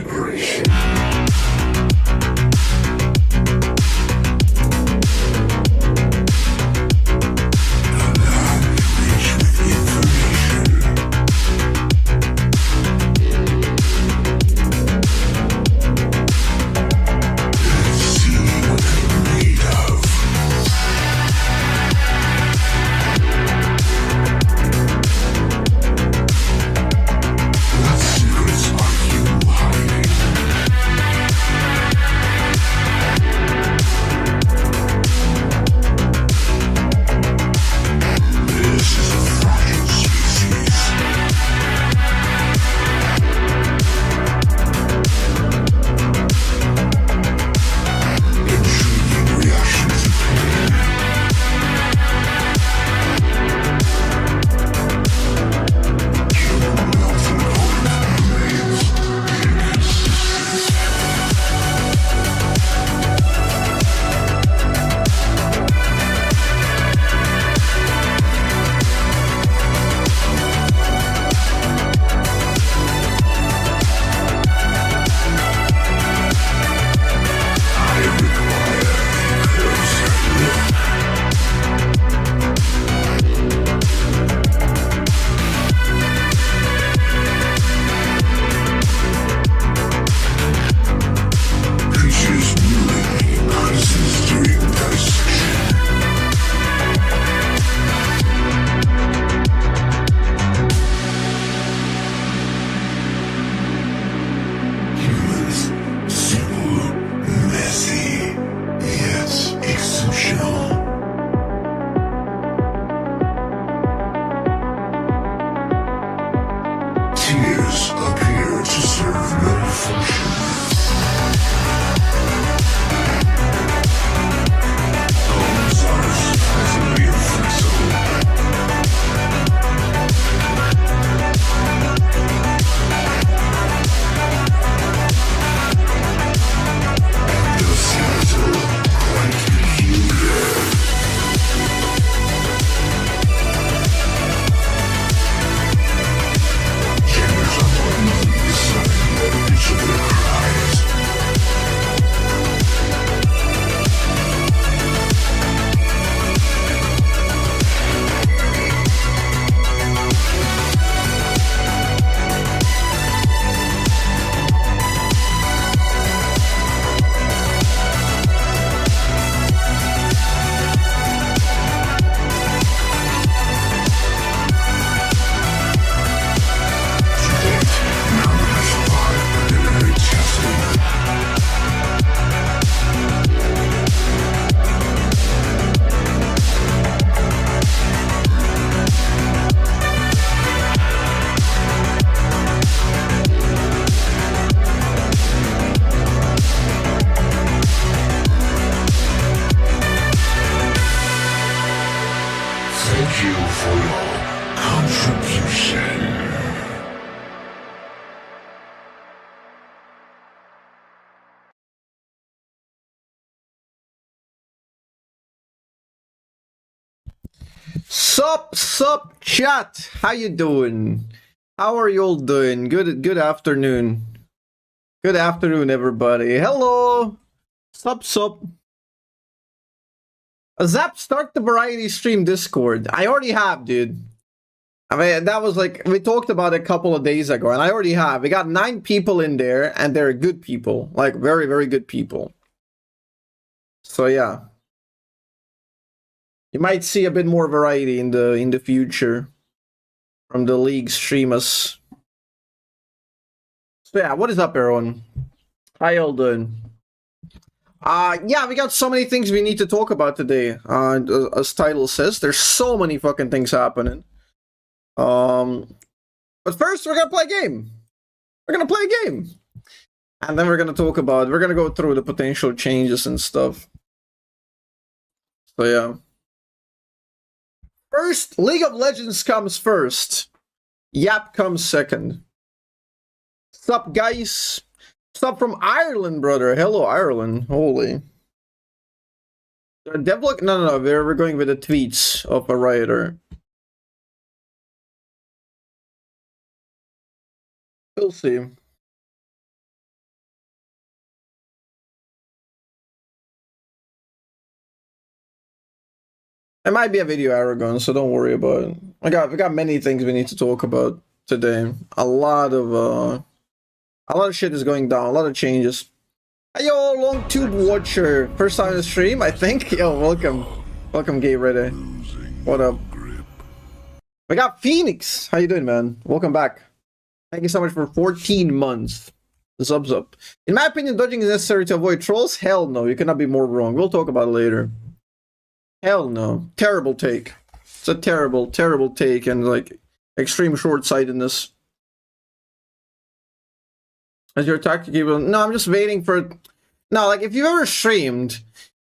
liberation. Tears appear to serve no function. Bones are surprisingly inflexible. And the skeletal quite peculiar. Thank you for your contribution. Sup, chat. How you doing? How are you all doing? Good afternoon. Good afternoon, everybody. Hello. Sup. Azzapp, start the variety stream Discord. I already have, dude. I mean, that was like, we talked about it a couple of days ago, and I already have. We got 9 people in there, and they're good people. Like, very, very good people. So, yeah. You might see a bit more variety in the future from the league streamers. So, yeah, what is up, everyone? How y'all doing? Yeah, we got so many things we need to talk about today. As title says, there's so many fucking things happening. But first, we're gonna play a game. We're gonna play a game, and then we're gonna talk about. We're gonna go through the potential changes and stuff. So yeah. First, League of Legends comes first. Yap comes second. Sup, guys? Sup from Ireland, brother. Hello, Ireland. Holy. Devlog? No. We're going with the tweets of a rioter. We'll see. It might be a video arrogance, so don't worry about it. We got many things we need to talk about today. A lot of shit is going down, a lot of changes. Hey, yo, long tube watcher. First time in the stream, I think. Yo, welcome. Welcome, Gay Ready. What up? We got Phoenix. How you doing, man? Welcome back. Thank you so much for 14 months. Subs up. In my opinion, dodging is necessary to avoid trolls? Hell no, you cannot be more wrong. We'll talk about it later. Hell no. Terrible take. It's a terrible, terrible take and like extreme short-sightedness. As your tactic, no, I'm just waiting for... No, like if you've ever streamed,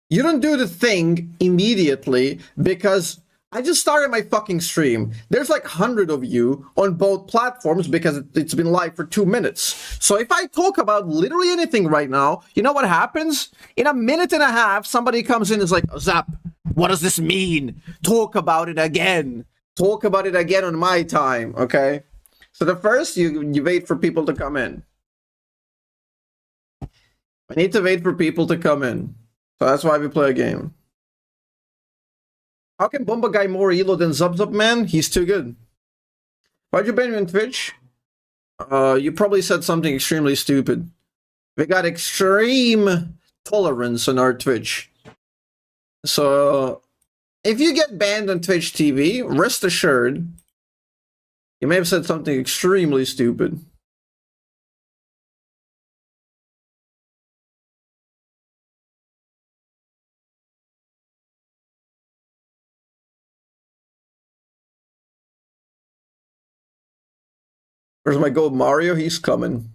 you don't do the thing immediately because I just started my fucking stream. There's like 100 of you on both platforms because it's been live for 2 minutes. So if I talk about literally anything right now, you know what happens? In a minute and a half, somebody comes in and is like, Azzapp, what does this mean? Talk about it again. Talk about it again on my time, okay? So the first, you wait for people to come in. I need to wait for people to come in. So that's why we play a game. How can Bomba guy more elo than Zub, man? He's too good. Why'd you ban me on Twitch? You probably said something extremely stupid. We got extreme tolerance on our Twitch. So, if you get banned on Twitch TV, rest assured, you may have said something extremely stupid. Where's my gold Mario? He's coming.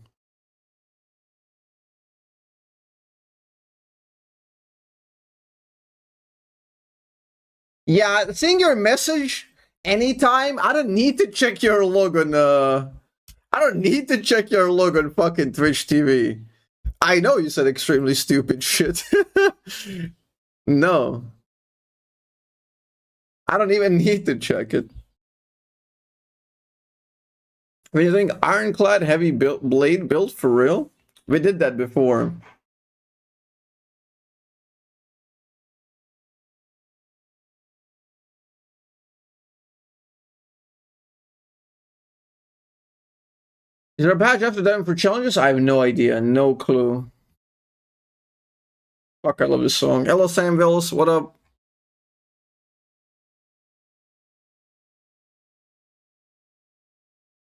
Yeah, seeing your message anytime, I don't need to check your log on, I don't need to check your log on fucking Twitch TV. I know you said extremely stupid shit. No. I don't even need to check it. When you think ironclad heavy blade build for real? We did that before. Is there a patch after that for challenges? I have no idea, no clue. Fuck, I love this song. Hello, Sam Vills, what up?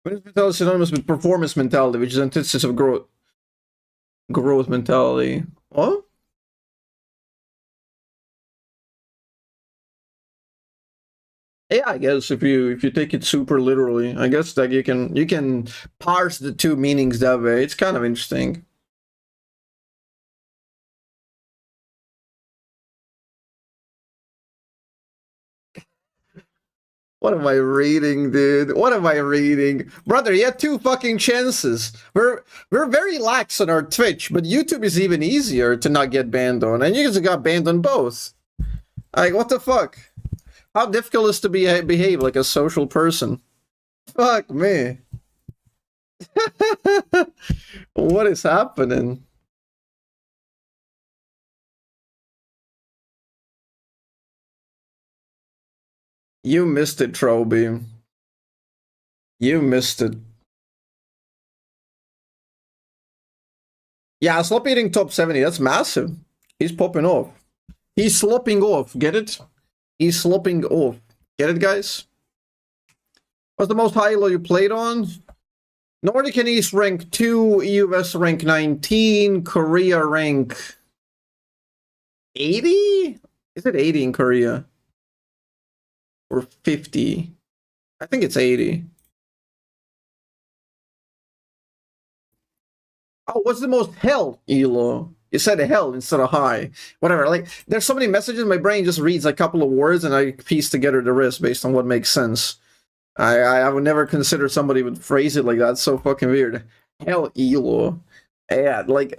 Winner's mentality is synonymous with performance mentality, which is antithesis of growth. Growth mentality. What? Yeah, I guess if you take it super literally, I guess that you can parse the two meanings that way. It's kind of interesting. What am I reading, dude? What am I reading? Brother, you had 2 fucking chances. We're very lax on our Twitch, but YouTube is even easier to not get banned on, and you just got banned on both. Like, what the fuck? How difficult is to behave like a social person? Fuck me. What is happening? You missed it, Trollbeam. You missed it. Yeah, slop eating top 70. That's massive. He's popping off. He's slopping off. Get it? He's slopping off. Get it, guys? What's the most high elo you played on? Nordic and East rank 2, US rank 19, Korea rank 80? Is it 80 in Korea? Or 50? I think it's 80. Oh, what's the most hell elo? You said hell instead of high. Whatever. Like, there's so many messages, my brain just reads a couple of words and I piece together the rest based on what makes sense. I would never consider somebody would phrase it like that. It's so fucking weird. Hell elo. Yeah, like,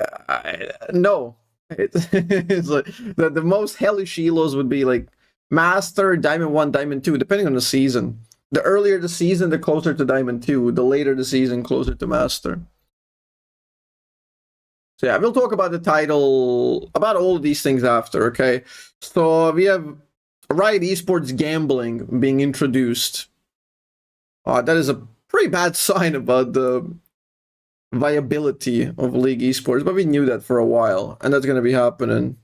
no. It's like, the most hellish elos would be like Master, Diamond 1, Diamond 2, depending on the season. The earlier the season, the closer to Diamond 2. The later the season, closer to Master. So yeah, we'll talk about the title, about all of these things after, okay? So we have Riot Esports gambling being introduced. That is a pretty bad sign about the viability of League Esports, but we knew that for a while, and that's going to be happening.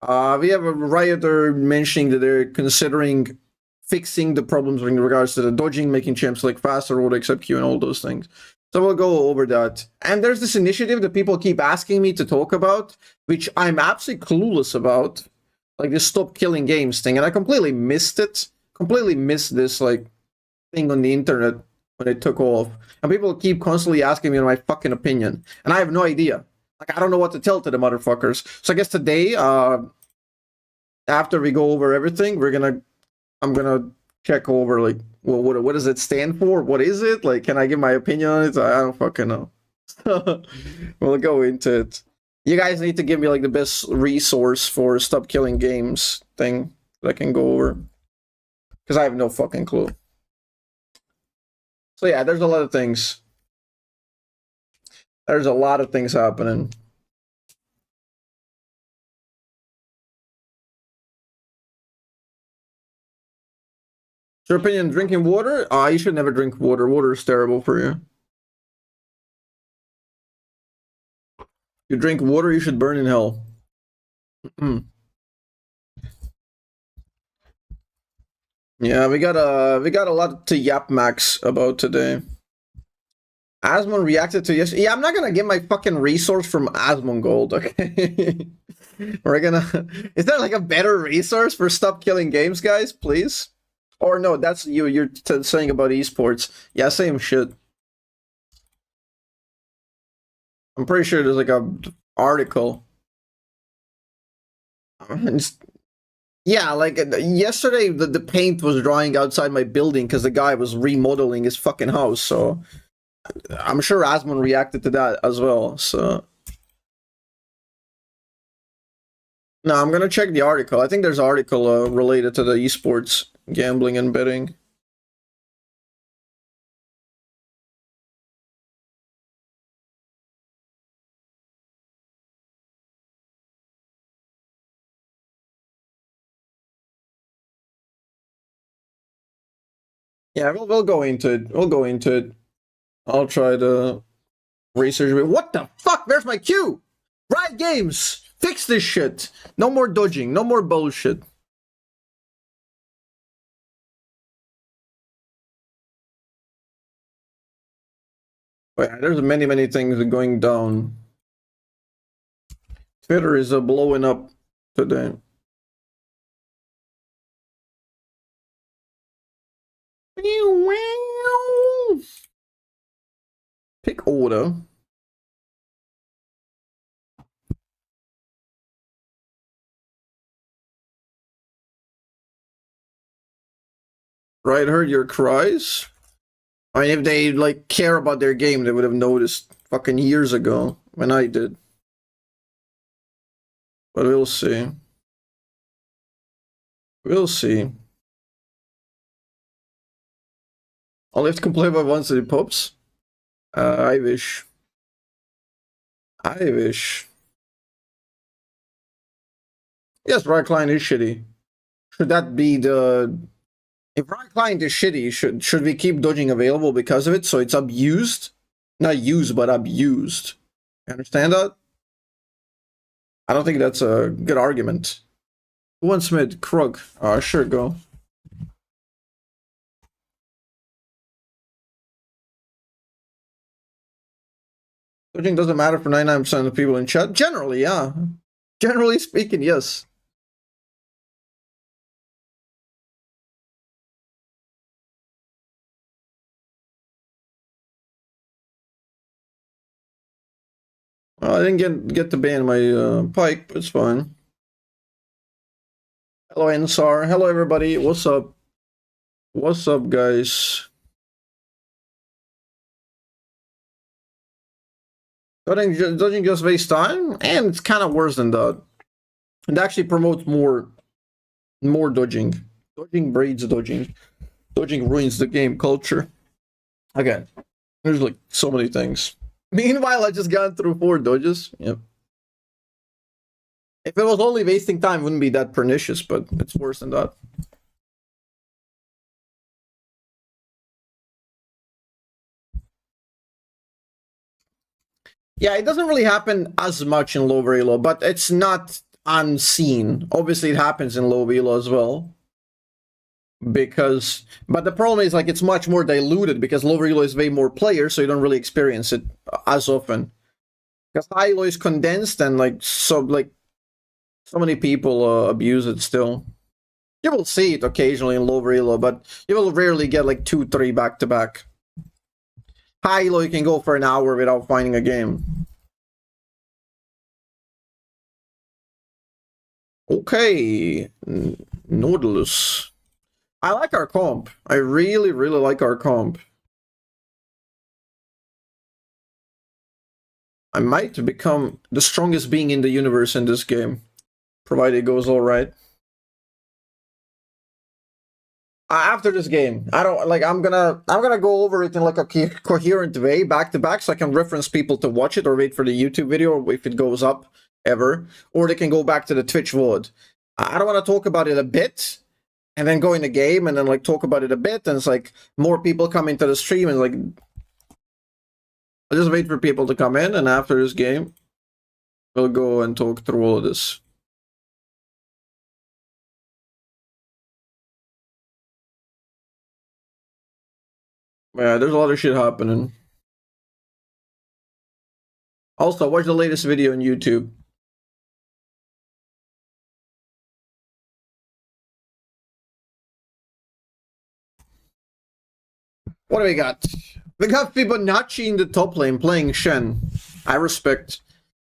We have a Rioter mentioning that they're considering fixing the problems in regards to the dodging, making champs like faster, or accept Q and all those things. So we'll go over that. And there's this initiative that people keep asking me to talk about, which I'm absolutely clueless about, like this stop killing games thing, and I completely missed it. Completely missed this like thing on the internet when it took off. And people keep constantly asking me my fucking opinion, and I have no idea. Like I don't know what to tell to the motherfuckers. So I guess today, after we go over everything, I'm gonna check over like, well, what does it stand for? What is it? Like, can I give my opinion on it? I don't fucking know. We'll go into it. You guys need to give me like the best resource for stop killing games thing that I can go over, because I have no fucking clue. So yeah, there's a lot of things. There's a lot of things happening. Your opinion, drinking water? You should never drink water. Water is terrible for you. You drink water, you should burn in hell. Yeah, we got a lot to yap Max about today. Asmon reacted to yes. Yeah, I'm not gonna get my fucking resource from Asmongold, okay? We're gonna. Is there like a better resource for stop killing games, guys? Please. Or no, that's you. You're saying about esports. Yeah, same shit. I'm pretty sure there's like a article. Yeah, like yesterday, the paint was drying outside my building because the guy was remodeling his fucking house. So I'm sure Asmon reacted to that as well. So no, I'm gonna check the article. I think there's an article related to the esports gambling and betting. Yeah, we'll go into it. We'll go into it. I'll try to research it. What the fuck? Where's my queue? Riot Games! Fix this shit! No more dodging. No more bullshit. Oh, yeah, there's many things going down. Twitter is blowing up today. Pick order. Right, heard your cries. I mean, if they like care about their game, they would have noticed fucking years ago when I did. But we'll see. We'll see. I'll have to complain about once it pops. I wish. I wish. Yes, Riot Client is shitty. Should that be the... If Riot Client is shitty, should we keep dodging available because of it, so it's abused? Not used, but abused. You understand that? I don't think that's a good argument. Who wants mid? Krug. Sure, go. Dodging doesn't matter for 99% of the people in chat. Generally, yeah. Generally speaking, yes. I didn't get to ban my pike, but it's fine. Hello, Ensar. Hello, everybody. What's up? What's up, guys? Dodging just waste time, and it's kind of worse than that. It actually promotes more dodging. Dodging breeds dodging. Dodging ruins the game culture. Again, there's like so many things. Meanwhile, I just got through 4 dodges. Yep. If it was only wasting time, it wouldn't be that pernicious, but it's worse than that. Yeah, it doesn't really happen as much in low very low, but it's not unseen. Obviously, it happens in low velo as well. But the problem is, like, it's much more diluted because low velo is way more players, so you don't really experience it as often. Because high elo is condensed and so many people abuse it still. You will see it occasionally in low elo, but you will rarely get like 2-3 back to back. High elo, you can go for an hour without finding a game. Okay, Nautilus. I like our comp. I really, really like our comp. I might become the strongest being in the universe in this game, provided it goes all right. After this game, I don't like. I'm gonna go over it in like a coherent way, back to back, so I can reference people to watch it or wait for the YouTube video if it goes up ever, or they can go back to the Twitch VOD. I don't want to talk about it a bit and then go in the game and then like talk about it a bit, and it's like more people come into the stream and like I'll just wait for people to come in, and after this game, we'll go and talk through all of this. Yeah, there's a lot of shit happening. Also, watch the latest video on YouTube. What do we got? We got Fibonacci in the top lane playing Shen. I respect.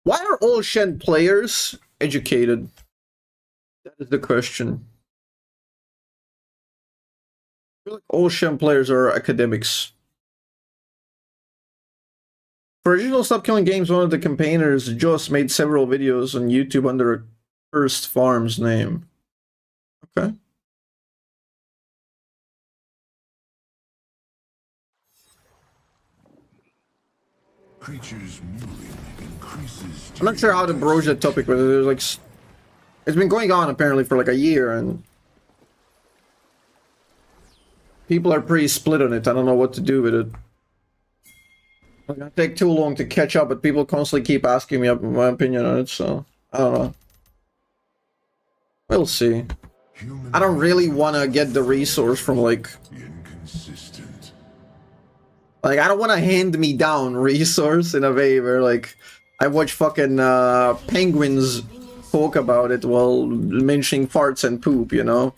Why are all Shen players educated? That is the question. I feel like all Shen players are academics. For original Stop Killing Games, one of the campaigners, Joss, made several videos on YouTube under a Cursed Farms name. Okay. Creatures moving increases. I'm not sure how to broach that topic, but there's like it's been going on apparently for like a year, and people are pretty split on it. I don't know what to do with it. It's gonna take too long to catch up, but people constantly keep asking me my opinion on it, so I don't know. We'll see. I don't really want to get the resource from like Inconsistent. I don't want to hand me down resource in a way where like I watch fucking penguins talk about it while mentioning farts and poop, you know?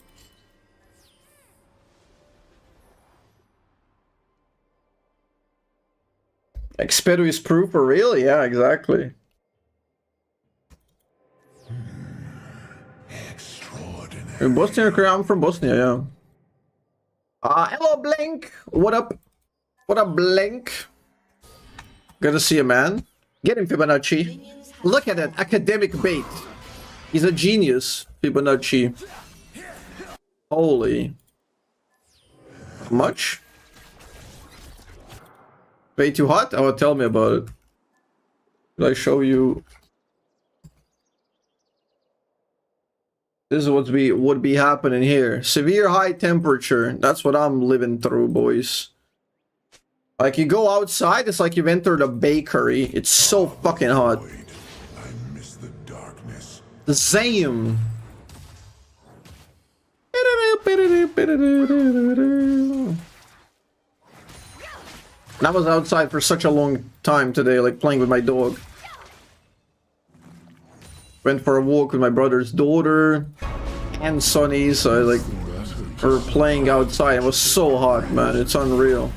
Expedo is proof for real? Yeah, exactly. Extraordinary. In Bosnia or Korea? I'm from Bosnia, yeah. Hello, Blink! What up? What up, Blink? Good to see you, man. Get him, Fibonacci. Look at that academic bait. He's a genius, Fibonacci. Holy. How much? Way too hot? Oh, tell me about it. Did I show you? This is what would be happening here. Severe high temperature. That's what I'm living through, boys. Like, you go outside, it's like you've entered a bakery. It's so fucking hot. I miss the darkness. The same. And I was outside for such a long time today, like playing with my dog. Went for a walk with my brother's daughter and Sonny, so like we're playing outside. It was so hot, man. It's unreal.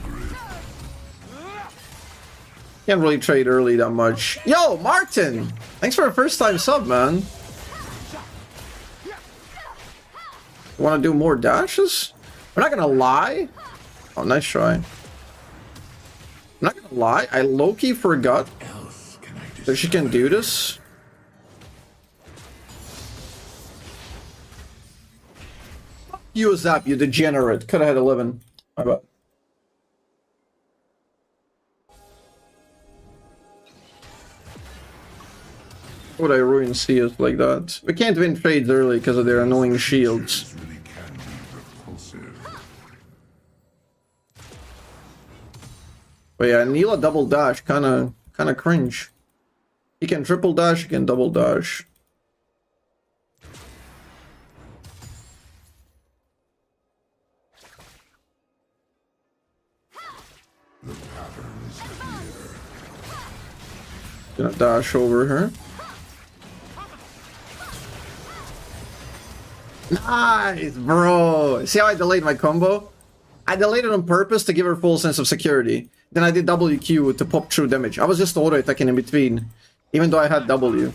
Can't really trade early that much. Yo, Martin! Thanks for a first time sub, man. Want to do more dashes? I'm not gonna lie. Oh, nice try. I'm not gonna lie. I low-key forgot that she can do this. You Azzapp, you degenerate. Could have had 11. My bad. Would I ruin CS like that? We can't win trades early because of their annoying shields. Really can be repulsive. But yeah, Neela double dash, kinda cringe. He can triple dash, he can double dash. The pattern is clear. Gonna dash over her. Nice, bro. See how I delayed my combo? I delayed it on purpose to give her full sense of security. Then I did WQ to pop true damage. I was just auto-attacking in between, even though I had W.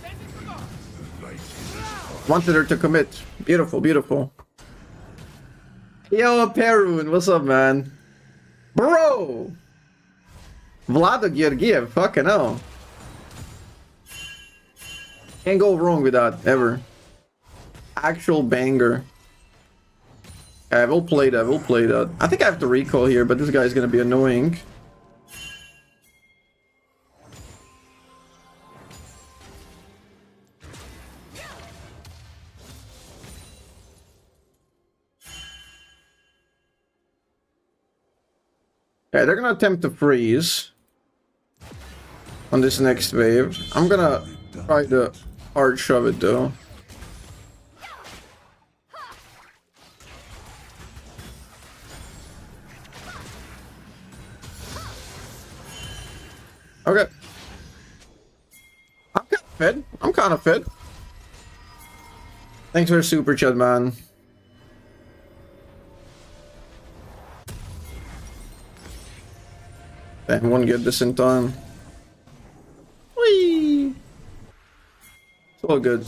Wanted her to commit. Beautiful, beautiful. Yo, Perun, what's up, man? Bro! Vlado Georgiev, fucking hell. Can't go wrong with that, ever. Actual banger. Yeah, we'll play that, we'll play that. I think I have to recall here, but this guy's gonna be annoying. Yeah, they're gonna attempt to freeze on this next wave. I'm gonna try to hard shove it though. Okay. I'm kind of fed. I'm kind of fed. Thanks for the super chat, man. Damn, won't get this in time. Whee! It's all good.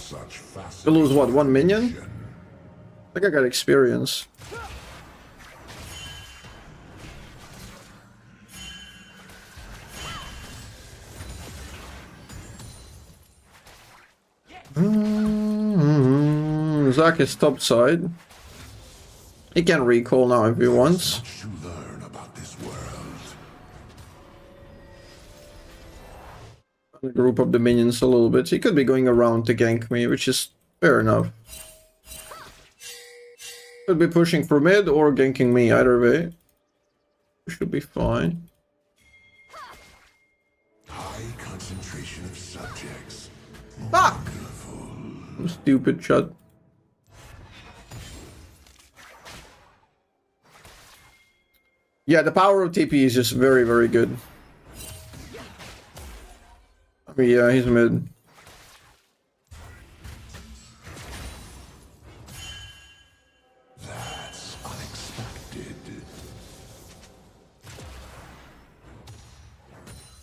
We lose what, 1 minion? I think I got experience. Zach is top side. He can recall now if he wants. What you learn about this world. Group up the minions a little bit. He could be going around to gank me, which is fair enough. Could be pushing for mid or ganking me, either way. Should be fine. High concentration of subjects. Fuck! Stupid shot. Yeah, the power of TP is just very, very good. I mean, yeah, he's mid. That's unexpected.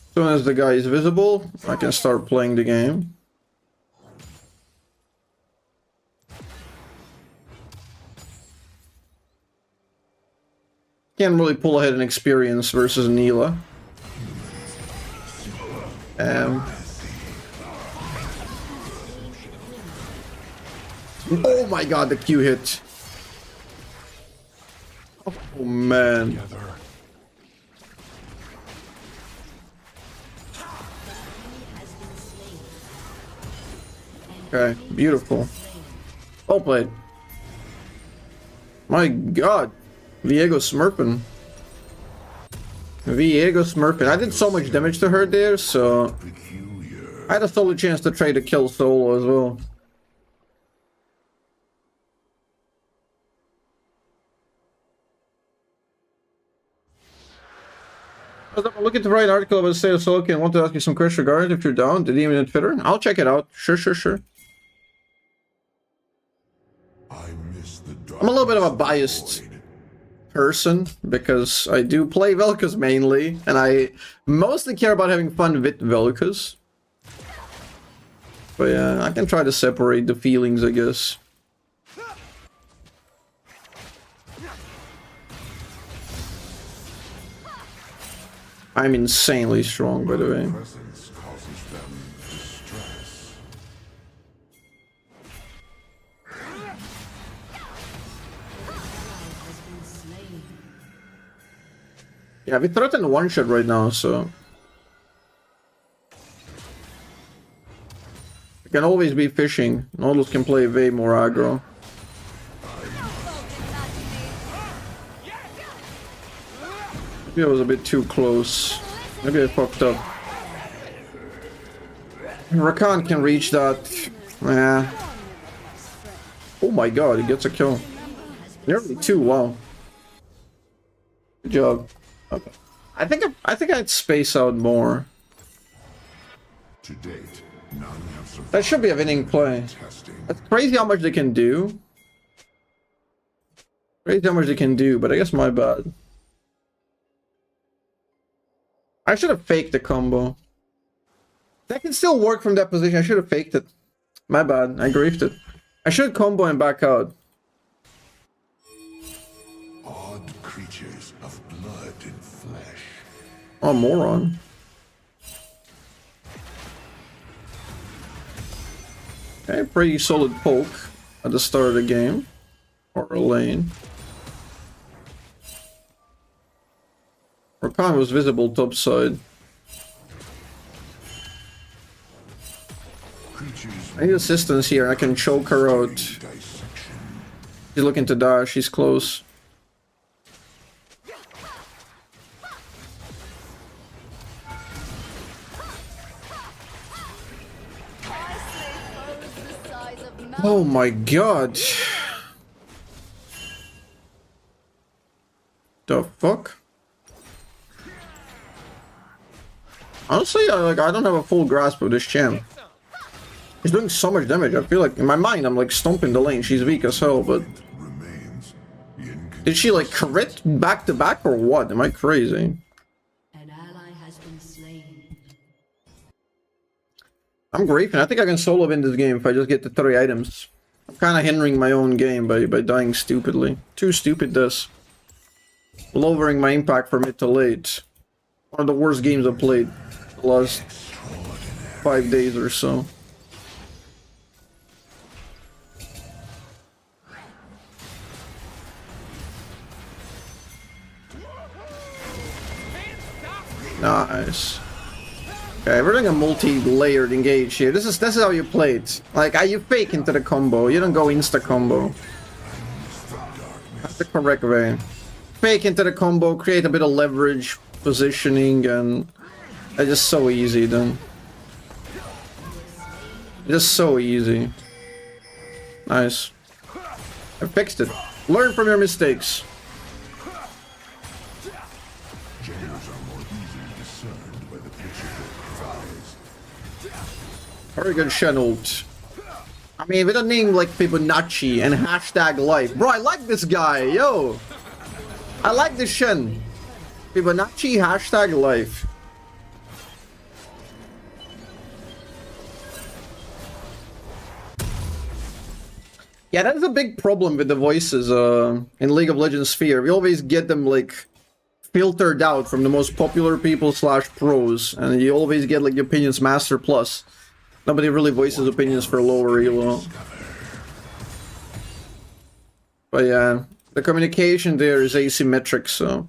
As soon as the guy is visible, I can start playing the game. Can't really pull ahead in experience versus Neela. Oh my god, the Q hit. Oh man. Okay, beautiful. Well played. My god. Viego smurfing. Viego smurfing. I did so much damage to her there, so I had a solid chance to trade a kill solo as well. Look at the right article about the state of Soloki and want to ask you some questions regarding if you're down. Did he even Twitter? I'll check it out. Sure. I'm a little bit of a biased person because I do play Vel'Koz mainly, and I mostly care about having fun with Vel'Koz. But yeah, I can try to separate the feelings, I guess. I'm insanely strong, by the way. Presence causes them distress. Yeah, we threaten one shot right now, so You can always be fishing. Nautilus can play way more aggro. Maybe I was a bit too close. Maybe I fucked up. Rakan can reach that. Yeah. Oh my god, he gets a kill. Nearly 2, wow. Good job. Okay. I think I'd space out more. To date, none have survived. That should be a winning play. That's crazy how much they can do. Crazy how much they can do, but I guess my bad. I should have faked the combo. That can still work from that position. I should have faked it. My bad. I griefed it. I should combo and back out. Odd creatures of blood and flesh. Oh, moron. Okay, pretty solid poke at the start of the game. Or a lane. Rakan was visible topside. I need assistance here. I can choke her out. She's looking to dash. She's close. Oh my god. The fuck? Honestly, I don't have a full grasp of this champ. He's doing so much damage. I feel like in my mind I'm like stomping the lane. She's weak as hell, but did she like crit back to back or what? Am I crazy? An ally has been slain. I'm griefing. I think I can solo win this game if I just get the 3 items. I'm kind of hindering my own game by dying stupidly. Too stupid this. Lowering my impact from mid to late. One of the worst games I've played the last 5 days or so. Nice. Okay, we're doing a multi-layered engage here. This is how you play it. Like, you fake into the combo. You don't go insta combo. That's the correct way. Fake into the combo, create a bit of leverage, positioning, and it's just so easy then. Just so easy. Nice. I fixed it. Learn from your mistakes. Very good Shen ult. I mean, with a name like Fibonacci and hashtag life. Bro, I like this guy, yo! I like this Shen. Fibonacci hashtag life. Yeah, that is a big problem with the voices in League of Legends Sphere. We always get them like filtered out from the most popular people / pros, and you always get like the opinions master plus. Nobody really voices opinions for lower elo. But yeah, the communication there is asymmetric, so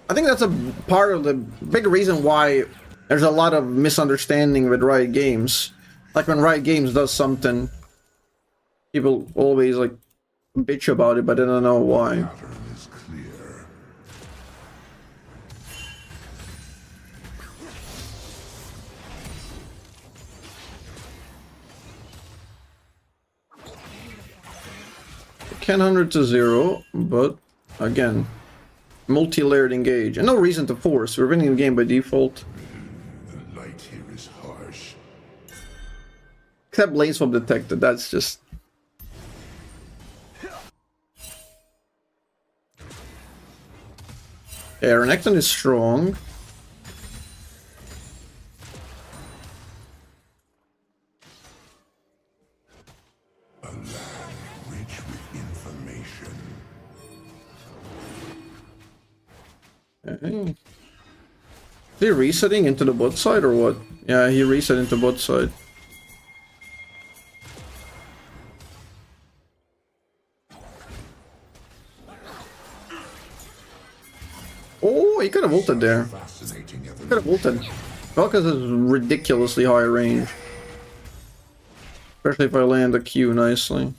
I think that's a part of the big reason why there's a lot of misunderstanding with Riot Games. Like when Riot Games does something, people always like bitch about it, but I don't know why. 100 to 0, but again, multi-layered engage, and no reason to force. We're winning the game by default. The light here is harsh. Except lane swap detected. That's just. Yeah, Renekton is strong. Okay. Is he resetting into the bot side or what? Yeah, he reset into bot side. Oh, he could have ulted there. He could have ulted. Vel'Koz has ridiculously high range. Especially if I land the Q nicely.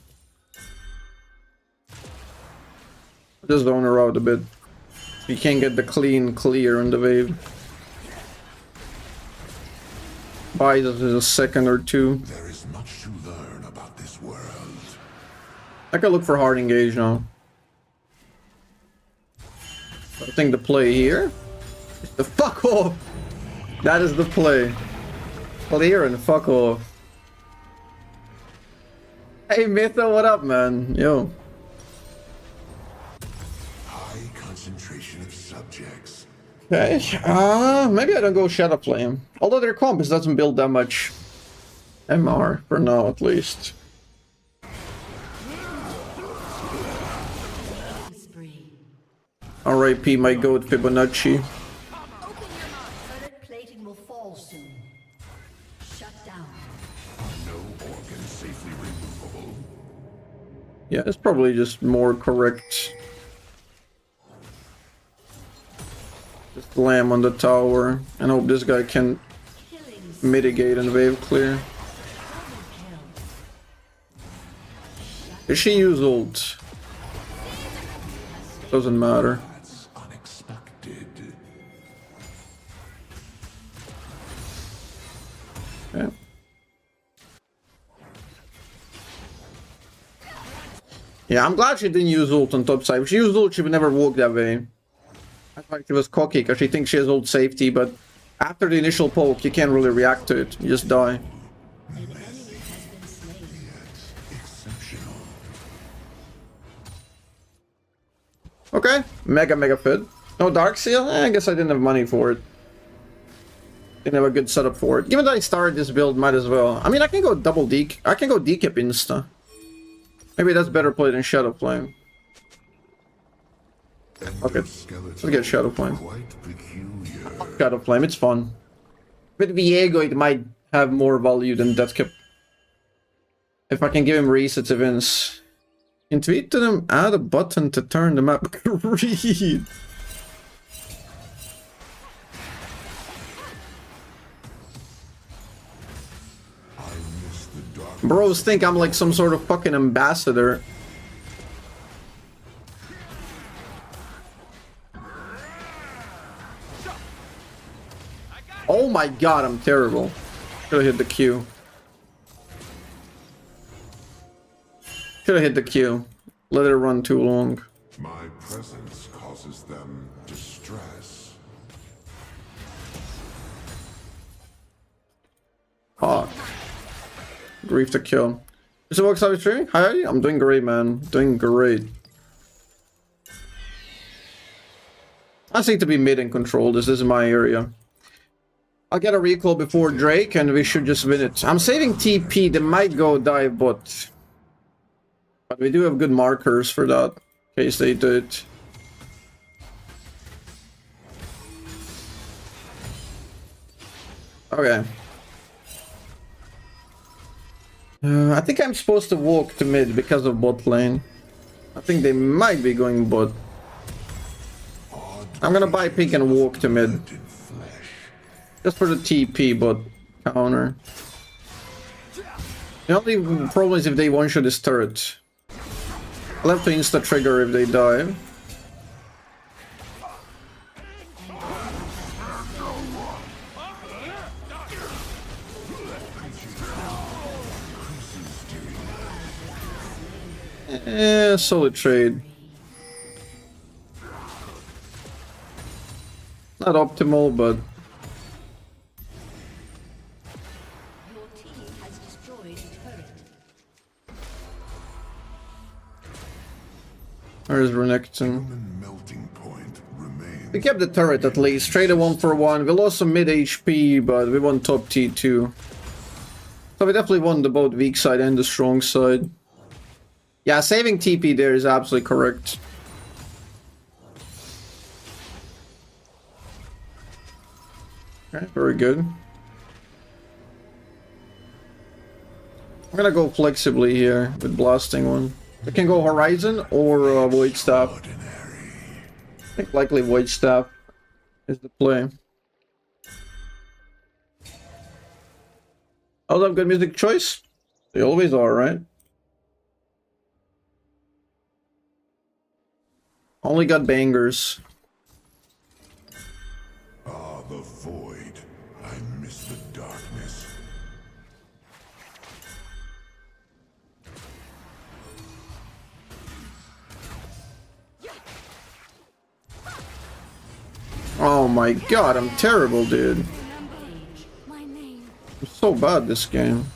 Just zone her out a bit. You can't get the clean clear on the wave. Buys us a second or two. There is much to learn about this world. I can look for hard engage now. I think the play here is the fuck off. That is the play. Clear and fuck off. Hey Mytho, what up, man? Yo. High concentration of subjects. Okay, maybe I don't go Shadow Flame. Although their compass doesn't build that much MR, for now at least. R.I.P. my goat Fibonacci. Turret plating will fall soon. Shut down. No organ safely removable. Yeah, it's probably just more correct. Just slam on the tower and hope this guy can mitigate and wave clear. Did she use ult? Doesn't matter. That's unexpected. Okay. Yeah, I'm glad she didn't use ult on top side. If she used ult, she would never walk that way. I thought she was cocky because she thinks she has ult safety, but after the initial poke, you can't really react to it. You just die. Okay, mega fit. No Dark Seal? I guess I didn't have money for it. Didn't have a good setup for it. Given that I started this build, might as well. I mean, I can go double decap. I can go decap insta. Maybe that's better play than Shadow Flame. Okay, let's get Shadow Flame. Shadow Flame, it's fun. With Viego, it might have more value than Death Cap. If I can give him resets events. In tweet to them, add a button to turn the map green. Bros think I'm like some sort of fucking ambassador. Oh my god, I'm terrible. Should've hit the Q. Should've hit the Q. Let it run too long. My presence causes them distress. Fuck. Grief to kill. So what's up, streaming? Hi, I'm doing great, man. Doing great. I seem to be mid and control. This is my area. I'll get a recall before Drake and we should just win it. I'm saving TP. They might go dive bot. But we do have good markers for that. In case they do it. Okay. I think I'm supposed to walk to mid because of bot lane. I think they might be going bot. I'm gonna buy pick and walk to mid. Just for the TP bot counter. The only problem is if they one-shot this turret. I'll have to insta-trigger if they dive. Solid trade. Not optimal, but... Your team has destroyed a turret. Where's Renekton? Melting point remains. We kept the turret at least. Traded 1-for-1. We lost some mid HP, but we won top T2. So we definitely won the both weak side and the strong side. Yeah, saving TP there is absolutely correct. Okay, very good. I'm gonna go flexibly here with blasting one. I can go Horizon or Void Staff. I think likely Void Staff is the play. Oh, that good music choice? They always are, right? Only got bangers. Ah, the void. I miss the darkness. Oh my god, I'm terrible, dude. I'm so bad this game.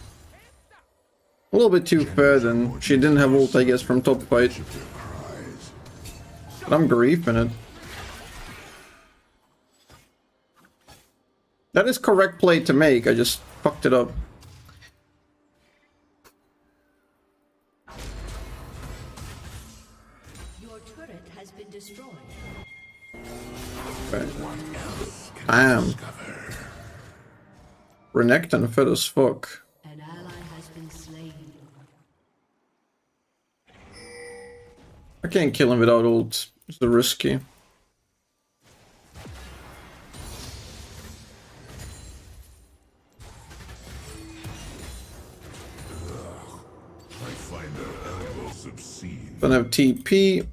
A little bit too fair then. She didn't have ult, I guess, from top fight. But I'm griefing it. That is correct play to make, I just fucked it up. Your turret has been destroyed. Okay. Damn. Renekton fit as fuck. An ally has been slain. I can't kill him without ult. It's too risky. I find their elbows obscene. Don't have TP.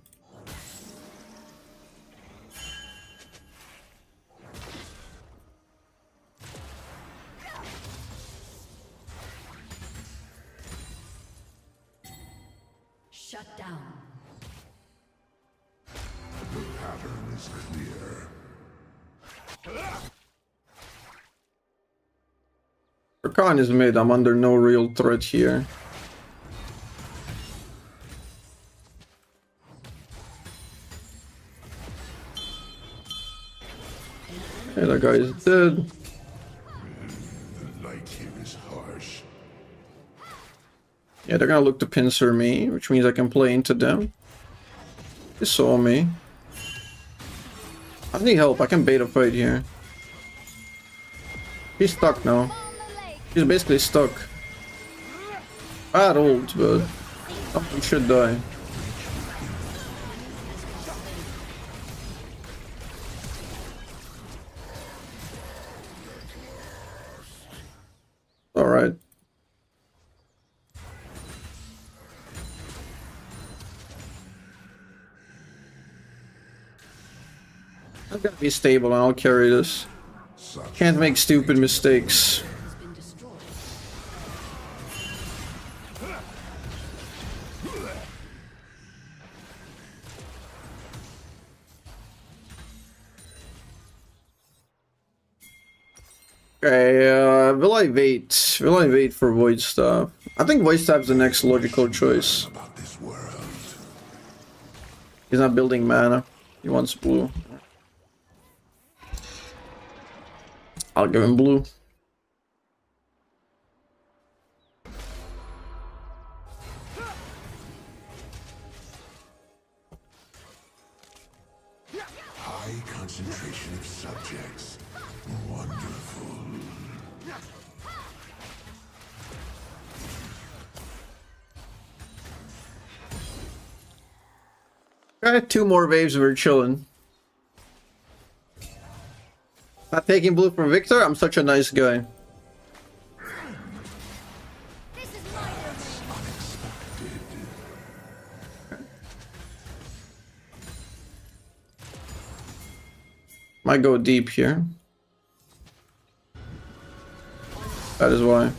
Shut down. The pattern is clear. Rakan is mid, I'm under no real threat here. Hey, that guy is dead. The light here is harsh. Yeah, they're gonna look to pincer me, which means I can play into them. They saw me. I need help, I can bait a fight here. He's stuck now. He's basically stuck. Bad ult, but something should die. Alright. I'm gonna be stable and I'll carry this. Can't make stupid mistakes. Has been destroyed. Okay, will I wait? Will I wait for Void Staff? I think Void Staff's the next logical choice. About this world. He's not building mana. He wants blue. I'll give him blue. High concentration of subjects. Wonderful. Got 2 more waves, we're chilling. Not taking blue from Victor? I'm such a nice guy. Might go deep here. That is why.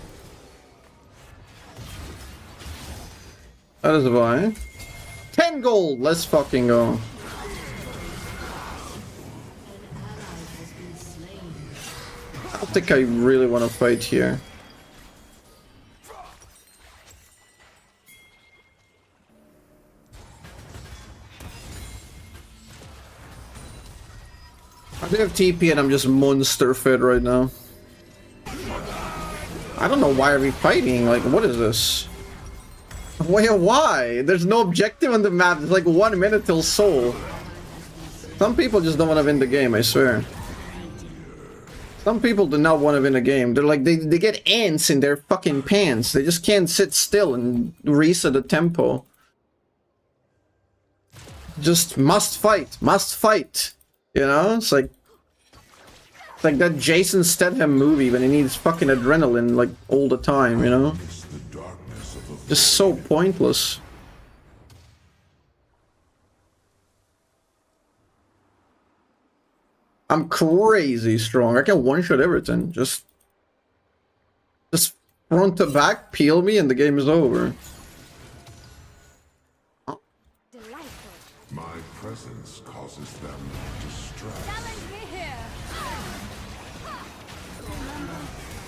That is why. 10 gold! Let's fucking go. I don't think I really want to fight here. I do have TP and I'm just monster fed right now. I don't know why are we fighting, like what is this? Why? There's no objective on the map, it's like 1 minute till soul. Some people just don't want to win the game, I swear. Some people do not want to win a game. They're like, they get ants in their fucking pants. They just can't sit still and reset the tempo. Just must fight, must fight. You know, it's like that Jason Statham movie when he needs fucking adrenaline like all the time, you know? It's the darkness. Just so pointless. I'm crazy strong. I can one-shot everything. Just front to back, peel me, and the game is over. Delightful. My presence causes them distress. Challenge me here.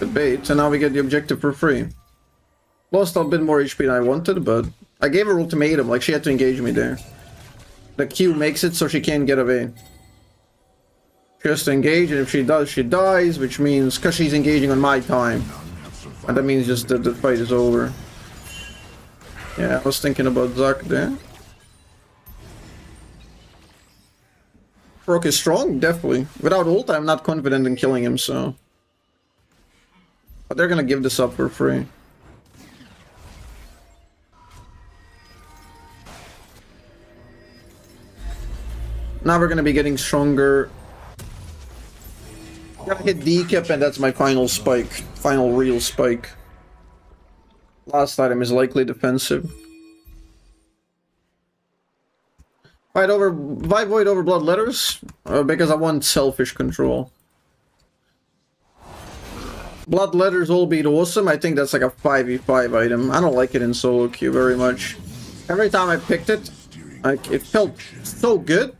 Good bait, and now we get the objective for free. Lost a bit more HP than I wanted, but I gave her ultimatum, like she had to engage me there. The Q makes it so she can't get away. She has to engage, and if she does, she dies, which means, because she's engaging on my time. And that means just that the fight is over. Yeah, I was thinking about Zack there. Rock is strong, definitely. Without ult, I'm not confident in killing him, so... But they're gonna give this up for free. Now we're gonna be getting stronger. Gotta hit decap, and that's my final spike. Final real spike. Last item is likely defensive. Fight void over blood letters, because I want selfish control. Blood letters will be awesome. I think that's like a 5v5 item. I don't like it in solo queue very much. Every time I picked it, like it felt so good,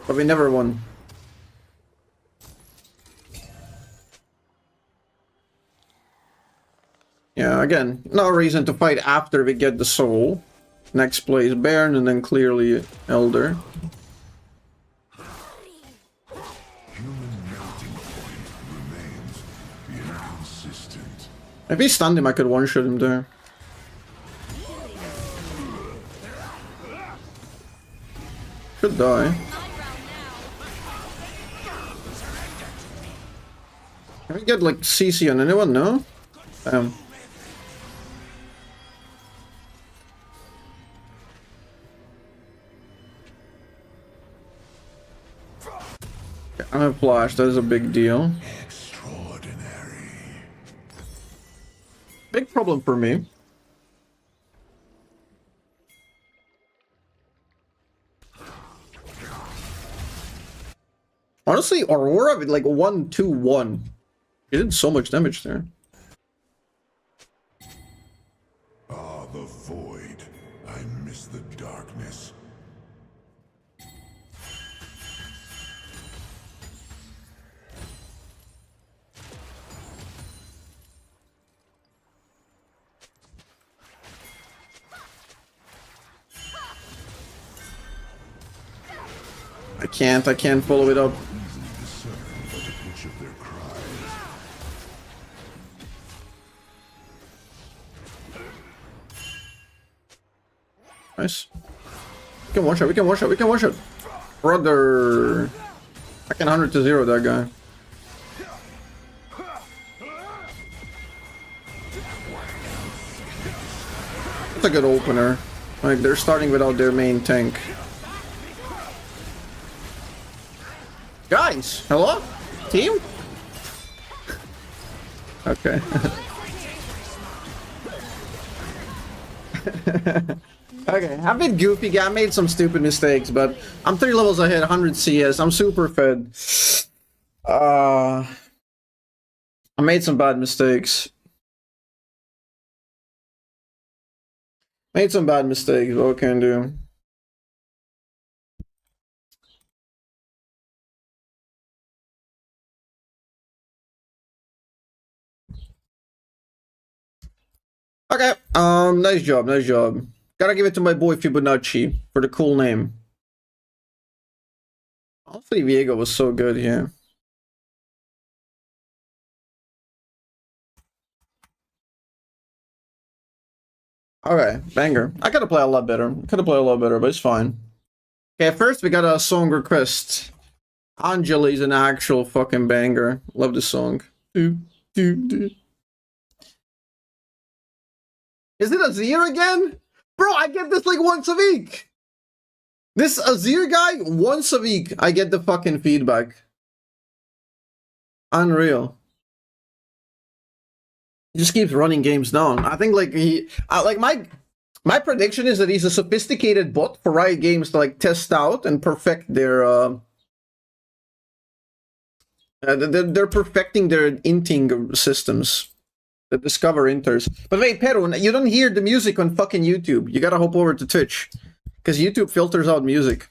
but we never won. Yeah, again, no reason to fight after we get the soul. Next plays Baron and then clearly Elder. Human melting point remains inconsistent. If he stunned him, I could one-shot him there. Should die. Can we get like CC on anyone? No? Damn. I'm a flash, that is a big deal. Extraordinary. Big problem for me. Honestly, Aurora with like 1-2-1. She did so much damage there. Ah, the void. I miss the darkness. I can't follow it up. Easily discern by the pitch of their cries. Nice. We can one shot, we can one shot, we can one shot. Brother. I can 100 to 0 that guy. That's a good opener. Like, they're starting without their main tank. Guys, hello? Team? Okay. Okay, I'm a bit goofy. I made some stupid mistakes, but I'm 3 levels ahead, 100 CS. I'm super fed. I made some bad mistakes. What can I do? Okay, nice job. Gotta give it to my boy Fibonacci for the cool name. Hopefully Viego was so good here. Okay, banger. I gotta play a lot better. But it's fine. Okay, first we got a song request. Anjali's an actual fucking banger. Love the song. Is it Azir again? Bro, I get this like once a week. This Azir guy, once a week, I get the fucking feedback. Unreal. He just keeps running games down. I think like my prediction is that he's a sophisticated bot for Riot Games to like test out and perfect their they're perfecting their inting systems. The discover inters. But wait, Pero, you don't hear the music on fucking YouTube. You gotta hop over to Twitch. Because YouTube filters out music.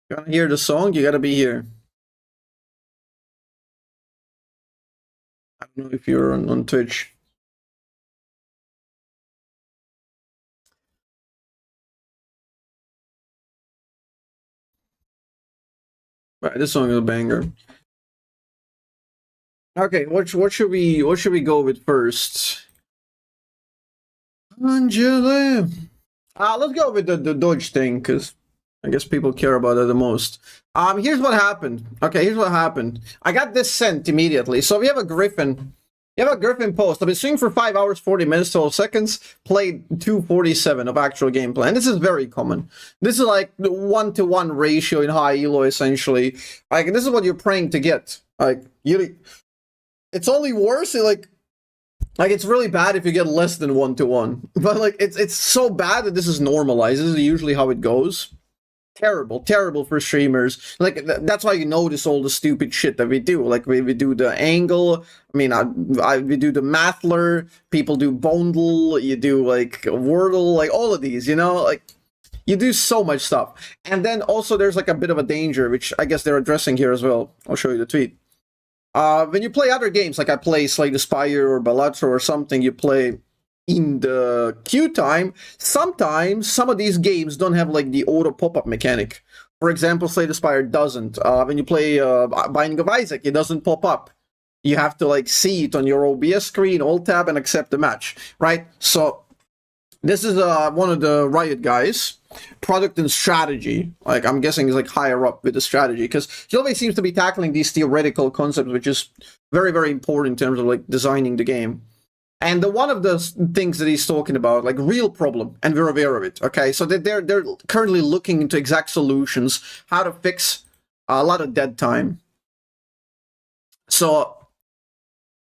You wanna hear the song? You gotta be here. I don't know if you're on Twitch. Right, this song is a banger. Okay, what should we go with first? Angela. Let's go with the Dodge thing, because I guess people care about it the most. Here's what happened. Okay, here's what happened. I got this sent immediately. So we have a Griffin. You have a Griffin post. I've been streaming for 5 hours, 40 minutes, 12 seconds, played 247 of actual gameplay. And this is very common. This is like the 1-to-1 ratio in high elo, essentially. Like, this is what you're praying to get. Like, it's only worse, like it's really bad if you get less than 1-to-1. But like it's so bad that this is normalized. This is usually how it goes. Terrible for streamers. Like that's why you notice all the stupid shit that we do. Like we do the angle. I mean, we do the Mathler. People do Bondle. You do like Wordle. Like all of these. You know, like you do so much stuff. And then also there's like a bit of a danger, which I guess they're addressing here as well. I'll show you the tweet. When you play other games, like I play Slay the Spire or Balatro or something, you play in the queue time, sometimes some of these games don't have like the auto pop-up mechanic. For example, Slay the Spire doesn't. When you play Binding of Isaac, it doesn't pop up. You have to like see it on your OBS screen, Alt-Tab, and accept the match, right? So this is one of the Riot guys. Product and strategy, like I'm guessing is like higher up with the strategy, because he always seems to be tackling these theoretical concepts, which is very important in terms of like designing the game. And one of the things that he's talking about, like real problem, and we're aware of it. Okay, so they're currently looking into exact solutions, how to fix a lot of dead time. So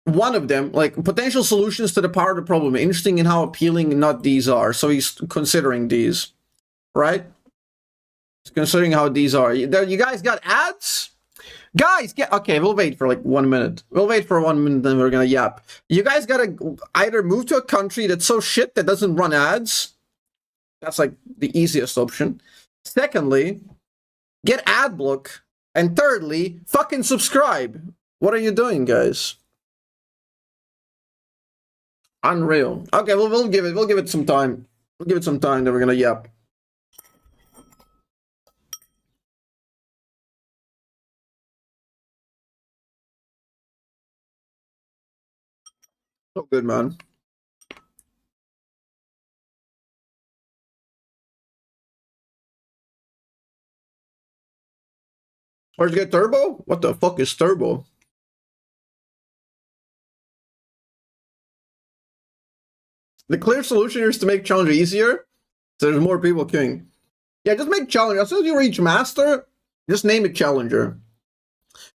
one of them, like potential solutions to the part of the problem, interesting in how appealing not these are. So he's considering these. Right? Considering how these are. You guys got ads? Guys, okay, we'll wait for like 1 minute. We'll wait for 1 minute, then we're gonna yap. You guys gotta either move to a country that's so shit that doesn't run ads. That's like the easiest option. Secondly, get ad block. And thirdly, fucking subscribe. What are you doing, guys? Unreal. Okay, we'll give it some time. We'll give it some time, then we're gonna yap. So good, man. Where'd you get turbo? What the fuck is turbo? The clear solution is to make challenge easier, so there's more people queuing. Yeah, just make challenge. As soon as you reach master, just name it challenger.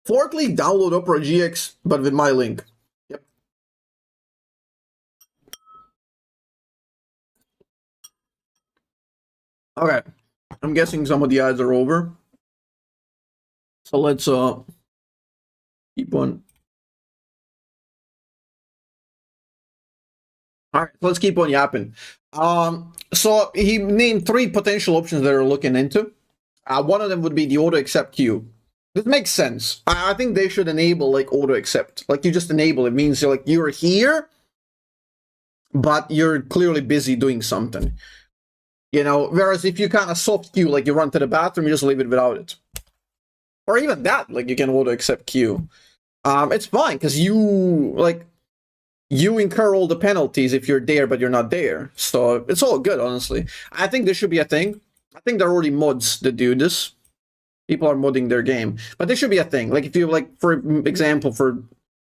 Fourthly, download Opera GX, but with my link. Yep. Okay. I'm guessing some of the ads are over. So let's keep on. Alright, let's keep on yapping. So he named 3 potential options that are looking into. One of them would be the auto accept queue. This makes sense. I think they should enable like auto accept. Like you just enable it means you're here, but you're clearly busy doing something. You know, whereas if you kind of soft queue, like you run to the bathroom, you just leave it without it. Or even that, like you can auto accept queue. It's fine because you incur all the penalties if you're there but you're not there. So it's all good, honestly. I think this should be a thing. I think there are already mods that do this. People are modding their game. But this should be a thing. Like if you like, for example, for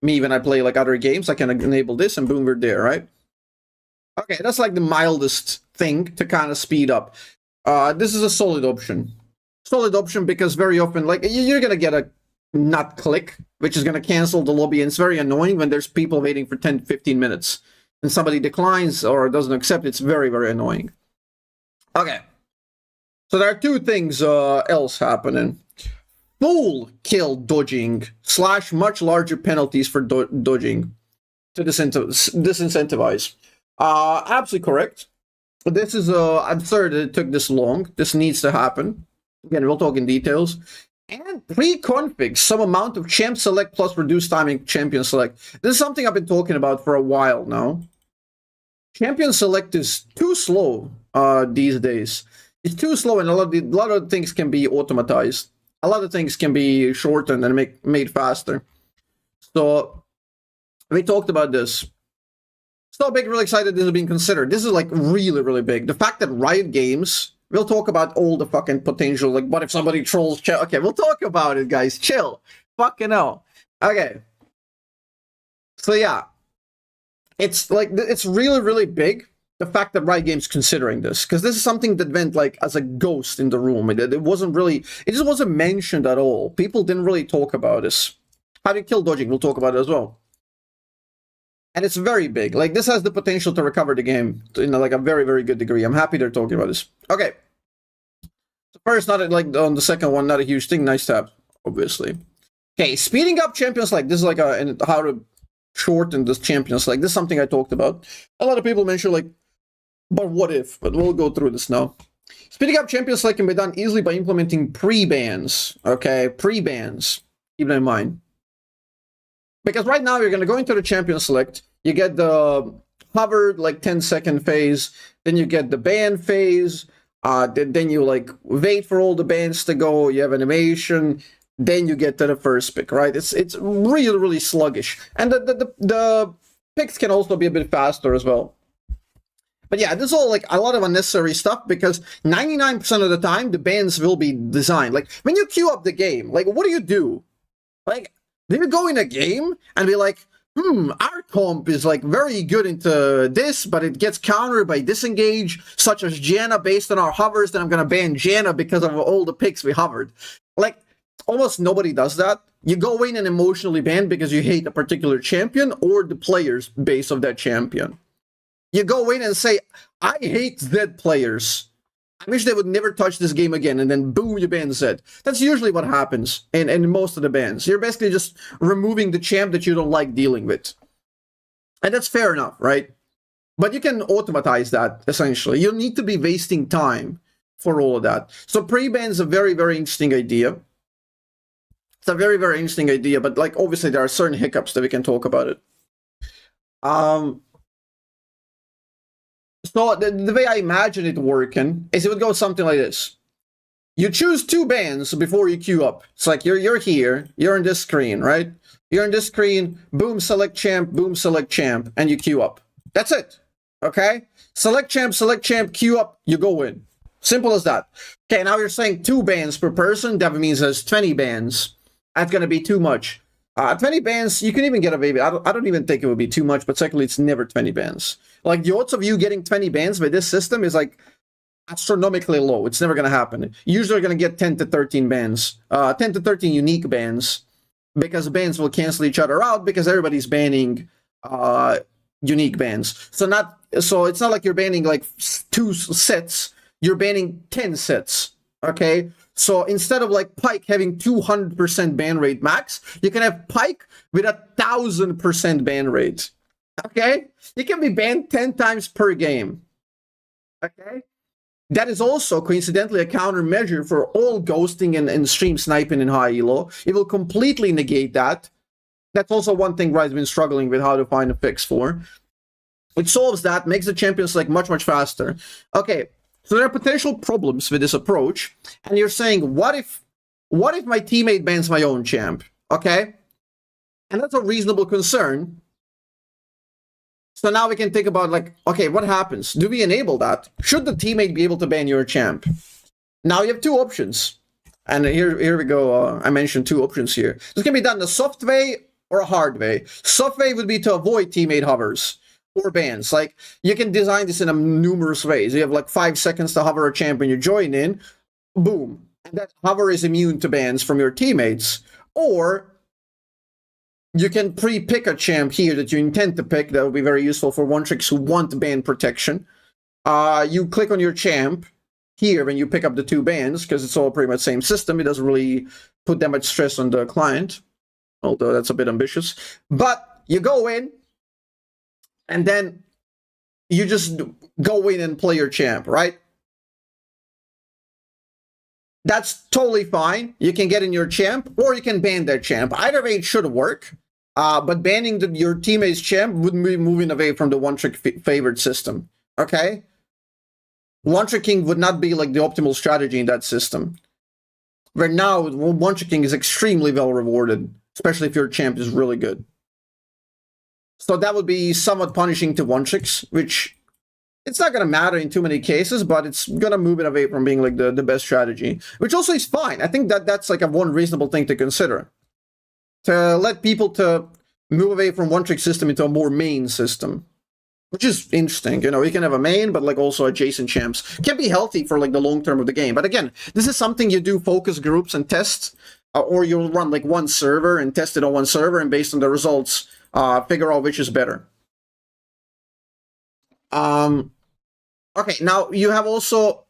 me when I play like other games, I can enable this and boom, we're there, right? Okay, that's like the mildest thing to kind of speed up. This is a solid option. Solid option because very often, like you're gonna get a not click, which is going to cancel the lobby. And it's very annoying when there's people waiting for 10 15 minutes and somebody declines or doesn't accept. It's very, very annoying. Okay. So there are two things else happening. Full kill dodging / much larger penalties for dodging to disincentivize. Absolutely correct. This is absurd that it took this long. This needs to happen. Again, we'll talk in details. And pre-config some amount of champ select plus reduced timing champion select. This is something I've been talking about for a while now. Champion select is too slow these days. It's too slow, and a lot of things can be automatized. A lot of things can be shortened and made faster. So we talked about this. So big, really excited this is being considered. This is like really, really big. The fact that Riot Games, we'll talk about all the fucking potential, like what if somebody trolls chat? Okay, we'll talk about it, guys. Chill. Fucking hell. Okay. So yeah. It's like, it's really, really big. The fact that Riot Games considering this, because this is something that went like as a ghost in the room. It wasn't really, it just wasn't mentioned at all. People didn't really talk about this. How do you kill dodging? We'll talk about it as well. And it's very big. Like, this has the potential to recover the game in like a very, very good degree. I'm happy they're talking about this. Okay. So first, not like on the second one, not a huge thing. Nice tab, obviously. Okay, speeding up champions like this is like how to shorten this champions like this is something I talked about. A lot of people mention like, but what if? But we'll go through this now. Speeding up champions select can be done easily by implementing pre-bans. Okay, pre-bans. Keep that in mind. Because right now you're going to go into the champion select. You get the hovered like 10-second phase. Then you get the ban phase. Then you like wait for all the bans to go. You have animation. Then you get to the first pick, right? It's really, really sluggish. And the picks can also be a bit faster as well. But yeah, this is all like a lot of unnecessary stuff because 99% of the time the bans will be designed. Like when you queue up the game, like what do? Like, do you go in a game and be like, our comp is like very good into this, but it gets countered by disengage, such as Janna based on our hovers, then I'm gonna ban Janna because of all the picks we hovered. Like, almost nobody does that. You go in and emotionally ban because you hate a particular champion or the players base of that champion. You go in and say, I hate Zed players. I wish they would never touch this game again, and then boom, you ban Zed. That's usually what happens in most of the bans. You're basically just removing the champ that you don't like dealing with. And that's fair enough, right? But you can automatize that, essentially. You don't need to be wasting time for all of that. So pre-ban is a very, very interesting idea. It's a very, very interesting idea, but like obviously there are certain hiccups that we can talk about it. So the way I imagine it working is it would go something like this. You choose two bans before you queue up. It's like you're here, you're on this screen, right? You're on this screen, boom, select champ, and you queue up. That's it. Okay? Select champ, queue up, you go in. Simple as that. Okay, now you're saying 2 bans per person. That means there's 20 bans. That's going to be too much. 20 bans, you can even get away with. I don't even think it would be too much, but secondly, it's never 20 bans. Like, the odds of you getting 20 bans with this system is, like, astronomically low. It's never going to happen. Usually you're going to get 10 to 13 bans. 10 to 13 unique bans, because bans will cancel each other out because everybody's banning unique bans. So it's not like you're banning, like, 2 sets. You're banning 10 sets, okay? So instead of like Pyke having 200% ban rate max, you can have Pyke with 1,000% ban rate. Okay? You can be banned 10 times per game. Okay? That is also coincidentally a countermeasure for all ghosting and stream sniping in high elo. It will completely negate that. That's also one thing Riot's been struggling with how to find a fix for. It solves that, makes the champions like much, much faster. Okay. So there are potential problems with this approach, and you're saying, what if my teammate bans my own champ? Okay? And that's a reasonable concern. So now we can think about, like, okay, what happens? Do we enable that? Should the teammate be able to ban your champ? Now you have 2 options. And here we go. I mentioned 2 options here. This can be done the soft way or a hard way. Soft way would be to avoid teammate hovers or bans. Like, you can design this in numerous ways. You have like 5 seconds to hover a champion you join in, boom, and that hover is immune to bans from your teammates. Or you can pre-pick a champ here that you intend to pick. That would be very useful for one-tricks who want ban protection. You click on your champ here when you pick up the 2 bans, because it's all pretty much the same system. It doesn't really put that much stress on the client, although that's a bit ambitious. But you go in, and then you just go in and play your champ, right? That's totally fine. You can get in your champ, or you can ban their champ. Either way, it should work. But banning your teammate's champ would be moving away from the one-trick favored system. Okay? One-tricking would not be like the optimal strategy in that system. Right now, one-tricking is extremely well rewarded, especially if your champ is really good. So that would be somewhat punishing to one-tricks, which it's not going to matter in too many cases, but it's going to move it away from being like the best strategy, which also is fine. I think that's like one reasonable thing to consider. To let people to move away from one-trick system into a more main system, which is interesting. You know, you can have a main, but like also adjacent champs. Can be healthy for like the long term of the game. But again, this is something you do focus groups and test, or you'll run like one server and test it on one server, and based on the results, figure out which is better. Okay, now you have also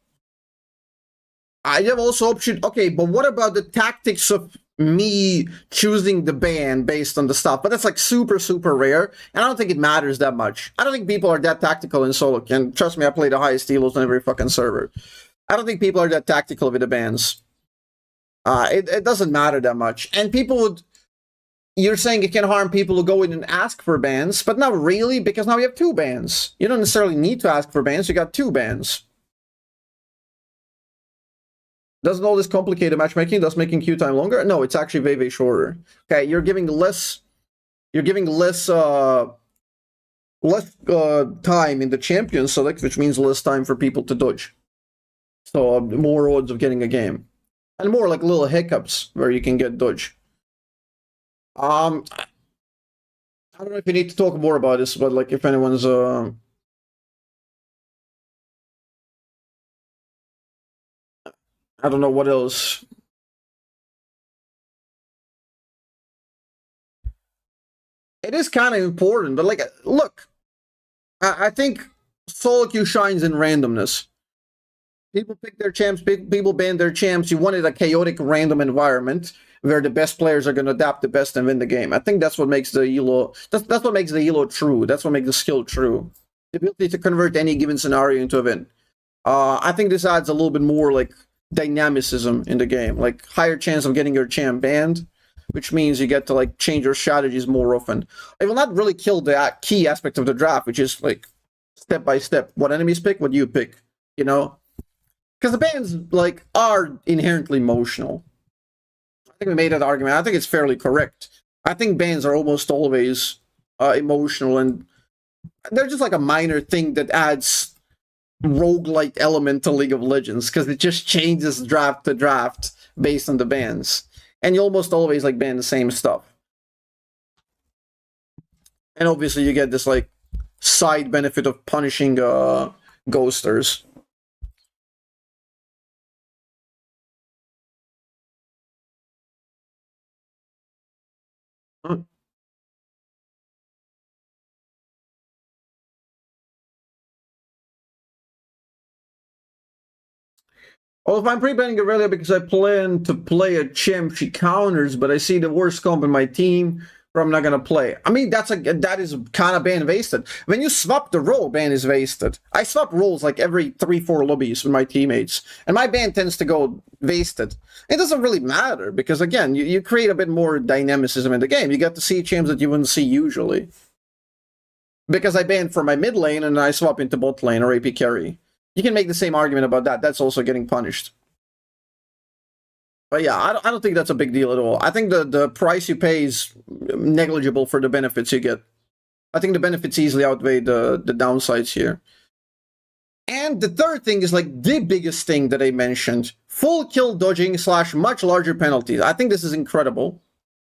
option. Okay, but what about the tactics of me choosing the ban based on the stuff? But that's like super, super rare, and I don't think it matters that much. I don't think people are that tactical in solo. And trust me, I play the highest elos on every fucking server. I don't think people are that tactical with the bans. It doesn't matter that much. And people would... You're saying it can harm people who go in and ask for bans, but not really, because now you have 2 bans. You don't necessarily need to ask for bans, you got 2 bans. Doesn't all this complicate the matchmaking, thus making queue time longer? No, it's actually way, way shorter. Okay, you're giving less time in the champion select, which means less time for people to dodge. So more odds of getting a game. And more like little hiccups where you can get dodge. I don't know if you need to talk more about this, but like if anyone's I don't know what else. It is kind of important, but like, look, I think solo queue shines in randomness. People pick their champs, people ban their champs. You wanted a chaotic, random environment where the best players are going to adapt the best and win the game. I think that's what makes the elo. That's what makes the elo true. That's what makes the skill true. The ability to convert any given scenario into a win. I think this adds a little bit more like dynamicism in the game, like higher chance of getting your champ banned, which means you get to like change your strategies more often. It will not really kill the key aspect of the draft, which is like step by step. What enemies pick, what you pick, you know? Because the bans like are inherently emotional. I think we made that argument. I think it's fairly correct. I think bans are almost always emotional, and they're just like a minor thing that adds roguelike element to League of Legends, because it just changes draft to draft based on the bans. And you almost always like ban the same stuff. And obviously you get this like side benefit of punishing ghosters. Well, if I'm pre-banning Aurelia because I plan to play a champ she counters, but I see the worst comp in my team, or I'm not gonna play. I mean, that is kind of ban wasted. When you swap the role, ban is wasted. I swap roles like every 3-4 lobbies with my teammates, and my ban tends to go wasted. It doesn't really matter, because again, you create a bit more dynamicism in the game. You get to see champs that you wouldn't see usually. Because I ban for my mid lane and I swap into bot lane or AP carry. You can make the same argument about that. That's also getting punished. But yeah, I don't think that's a big deal at all. I think the price you pay is negligible for the benefits you get. I think the benefits easily outweigh the downsides here. And the third thing is like the biggest thing that I mentioned. Full kill dodging / much larger penalties. I think this is incredible.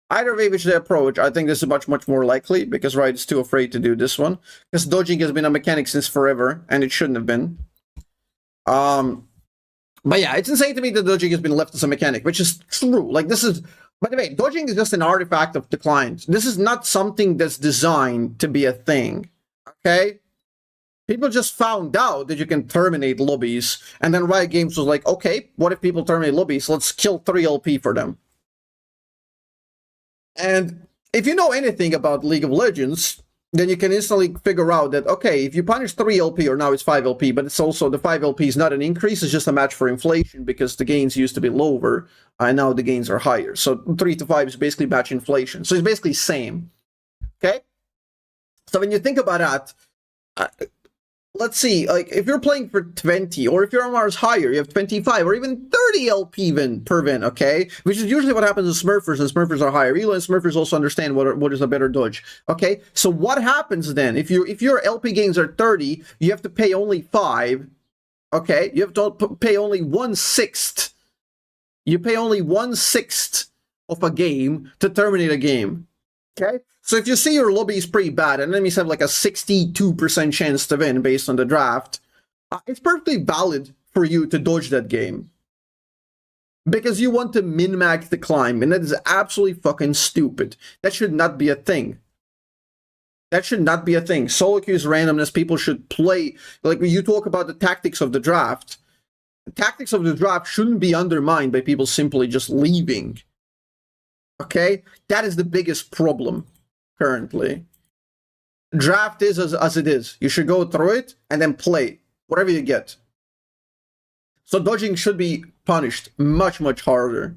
Either way which they approach, I think this is much more likely, because Riot is too afraid to do this one. Because dodging has been a mechanic since forever, and it shouldn't have been. But yeah, it's insane to me that dodging has been left as a mechanic, which is true. Like, this is By the way, dodging is just an artifact of the client. This is not something that's designed to be a thing. Okay? People just found out that you can terminate lobbies, and then Riot Games was like, okay, what if people terminate lobbies? Let's kill 3 LP for them. And if you know anything about League of Legends, then you can instantly figure out that, okay, if you punish 3 LP, or now it's 5 LP, but it's also the 5 LP is not an increase, it's just a match for inflation because the gains used to be lower, and now the gains are higher. So 3 to 5 is basically match inflation. So it's basically same. Okay? So when you think about that, let's see, like, if you're playing for 20, or if your MR is higher, you have 25, or even 30 LP per win, okay? Which is usually what happens to Smurfers, and Smurfers are higher. Elo and Smurfers also understand what is a better dodge, okay? So what happens then? If your LP gains are 30, you have to pay only 5, okay? You have to pay only 1/6. You pay only 1/6 of a game to terminate a game, okay? So if you see your lobby is pretty bad, and enemies have like a 62% chance to win based on the draft, it's perfectly valid for you to dodge that game. Because you want to min-max the climb, and that is absolutely fucking stupid. That should not be a thing. That should not be a thing. Solo queue is randomness. People should play, like when you talk about the tactics of the draft, the tactics of the draft shouldn't be undermined by people simply just leaving. Okay? That is the biggest problem. Currently, draft is as it is. You should go through it and then play whatever you get. So dodging should be punished much harder.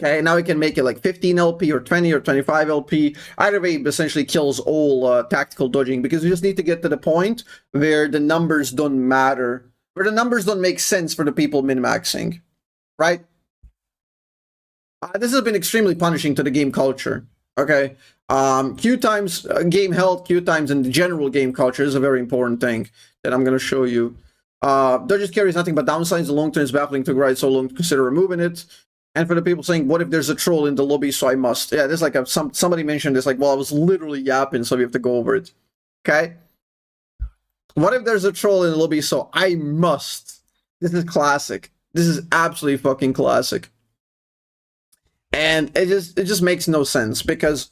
Okay, now we can make it like 15 LP or 20 or 25 LP. Either way, essentially kills all tactical dodging, because you just need to get to the point where the numbers don't matter, where the numbers don't make sense for the people min-maxing, right? This has been extremely punishing to the game culture. Okay, queue times, game health, queue times, and the general game culture is a very important thing that I'm going to show you. Dodges carry is nothing but downsides. The long term is baffling to Riot, so long to consider removing it. And for the people saying, what if there's a troll in the lobby, so I must? Yeah, there's like somebody mentioned this, like, well, I was literally yapping, so we have to go over it. Okay? What if there's a troll in the lobby, so I must? This is classic. This is absolutely fucking classic. And it just makes no sense, because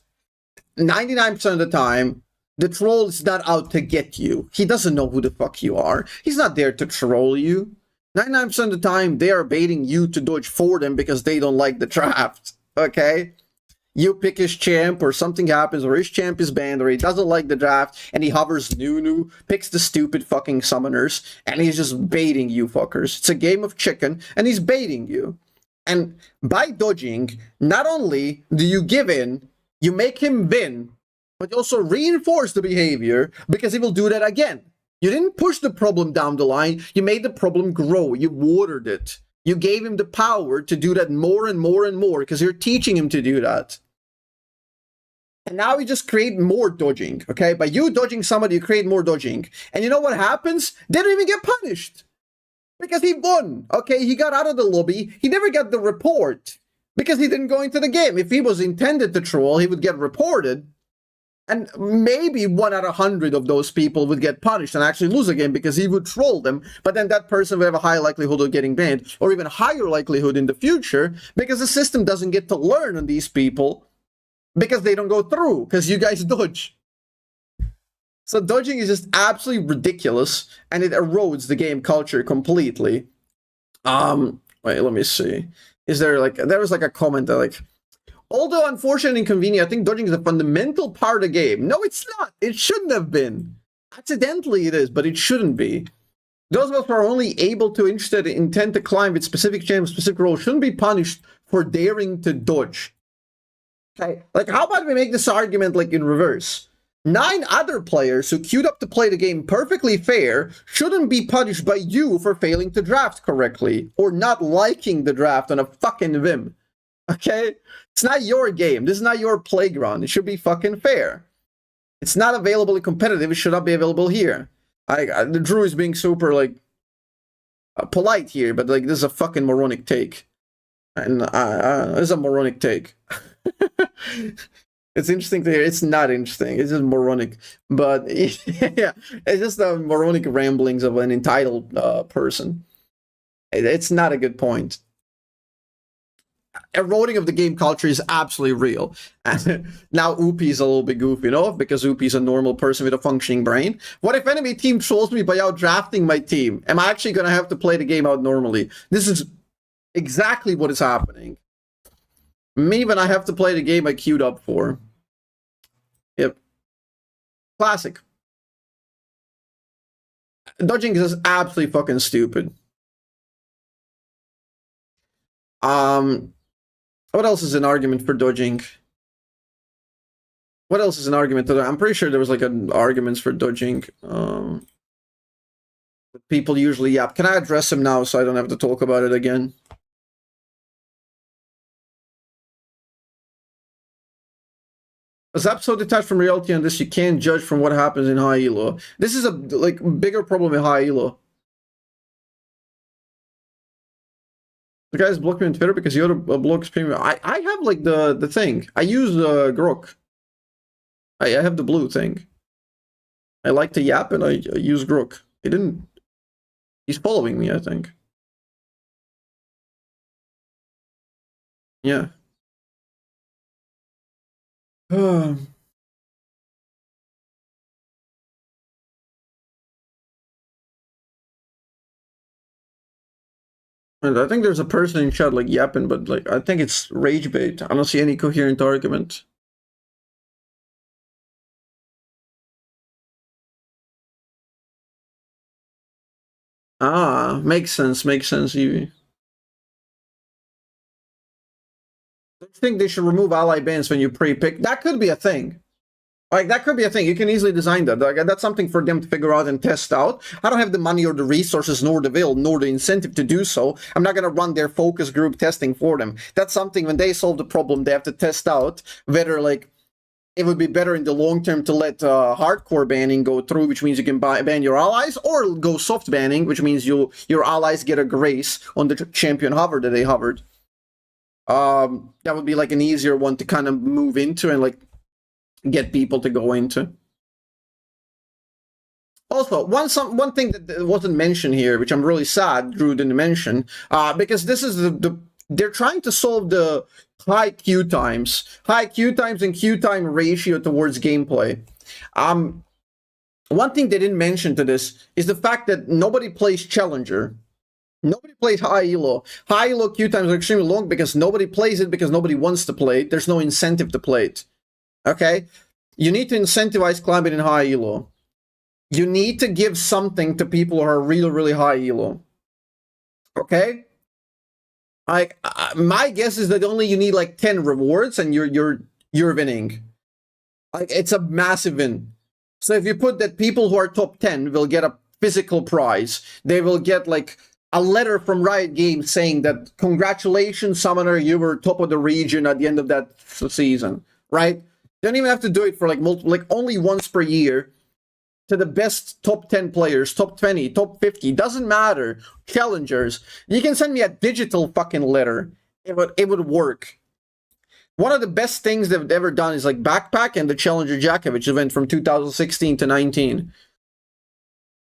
99% of the time, the troll is not out to get you. He doesn't know who the fuck you are. He's not there to troll you. 99% of the time, they are baiting you to dodge for them because they don't like the draft. Okay? You pick his champ, or something happens, or his champ is banned, or he doesn't like the draft, and he hovers Nunu, picks the stupid fucking summoners, and he's just baiting you fuckers. It's a game of chicken, and he's baiting you. And by dodging, not only do you give in, you make him win, but you also reinforce the behavior, because he will do that again. You didn't push the problem down the line, you made the problem grow, you watered it. You gave him the power to do that more and more and more, because you're teaching him to do that. And now we just create more dodging, okay? By you dodging somebody, you create more dodging. And you know what happens? They don't even get punished. Because he won, okay? He got out of the lobby. He never got the report because he didn't go into the game. If he was intended to troll, he would get reported. And maybe 1 out of 100 of those people would get punished and actually lose a game because he would troll them. But then that person would have a high likelihood of getting banned, or even higher likelihood in the future, because the system doesn't get to learn on these people because they don't go through, because you guys dodge. So dodging is just absolutely ridiculous, and it erodes the game culture completely. Wait, let me see. Is there like, there was like a comment that like, although unfortunate and inconvenient, I think dodging is a fundamental part of the game. No, it's not. It shouldn't have been. Accidentally it is, but it shouldn't be. Those of us who are only able to intend to climb with specific champ, specific role, shouldn't be punished for daring to dodge. Okay, like how about we make this argument like in reverse? 9 other players who queued up to play the game perfectly fair shouldn't be punished by you for failing to draft correctly, or not liking the draft on a fucking whim. Okay? It's not your game. This is not your playground. It should be fucking fair. It's not available in competitive. It should not be available here. The Drew is being super, like, polite here, but, like, this is a fucking moronic take. And this is a moronic take. It's interesting to hear. It's not interesting. It's just moronic. But, yeah, it's just the moronic ramblings of an entitled person. It's not a good point. eroding of the game culture is absolutely real. And now Upi is a little bit goofy, because Upi is a normal person with a functioning brain. What if enemy team trolls me by out drafting my team? Am I actually going to have to play the game out normally? This is exactly what is happening. Me when I have to play the game I queued up for. Yep. Classic. Dodging is absolutely fucking stupid. What else is an argument for dodging? What else is an argument? I'm pretty sure there was like an arguments for dodging. People usually yap. Can I address him now so I don't have to talk about it again? Azzapp so detached from reality on this, you can't judge from what happens in high elo. This is a bigger problem in high elo. The guys blocked me on Twitter because the other blocks premium. I have like the thing. I use Grok. I have the blue thing. I like to yap and I use Grok. He didn't. He's following me, I think. Yeah. And I think there's a person in chat like yapping, but like I think it's rage bait. I don't see any coherent argument. Ah, makes sense, Evie. I think they should remove ally bans when you pre-pick. That could be a thing. Like, that could be a thing. You can easily design that. Like, that's something for them to figure out and test out. I don't have the money or the resources, nor the will, nor the incentive to do so. I'm not going to run their focus group testing for them. That's something, when they solve the problem, they have to test out whether, like, it would be better in the long term to let hardcore banning go through, which means you can ban your allies, or go soft banning, which means your allies get a grace on the champion hover that they hovered. That would be like an easier one to kind of move into and like get people to go into. Also, one thing that wasn't mentioned here, which I'm really sad Drew didn't mention, because this is they're trying to solve the high queue times and queue time ratio towards gameplay. One thing they didn't mention to this is the fact that nobody plays Challenger. Nobody plays high elo. High elo queue times are extremely long because nobody plays it because nobody wants to play it. There's no incentive to play it. Okay? You need to incentivize climbing in high elo. You need to give something to people who are really, really high elo. Okay? Like, my guess is that only you need like 10 rewards and you're winning. Like, it's a massive win. So if you put that people who are top 10 will get a physical prize, they will get like a letter from Riot Games saying that congratulations, Summoner, you were top of the region at the end of that season, right? You don't even have to do it for like multiple, like only once per year. To the best top 10 players, top 20, top 50, doesn't matter. Challengers. You can send me a digital fucking letter. It would work. One of the best things they've ever done is like Backpack and the Challenger Jacket, which went from 2016 to 19.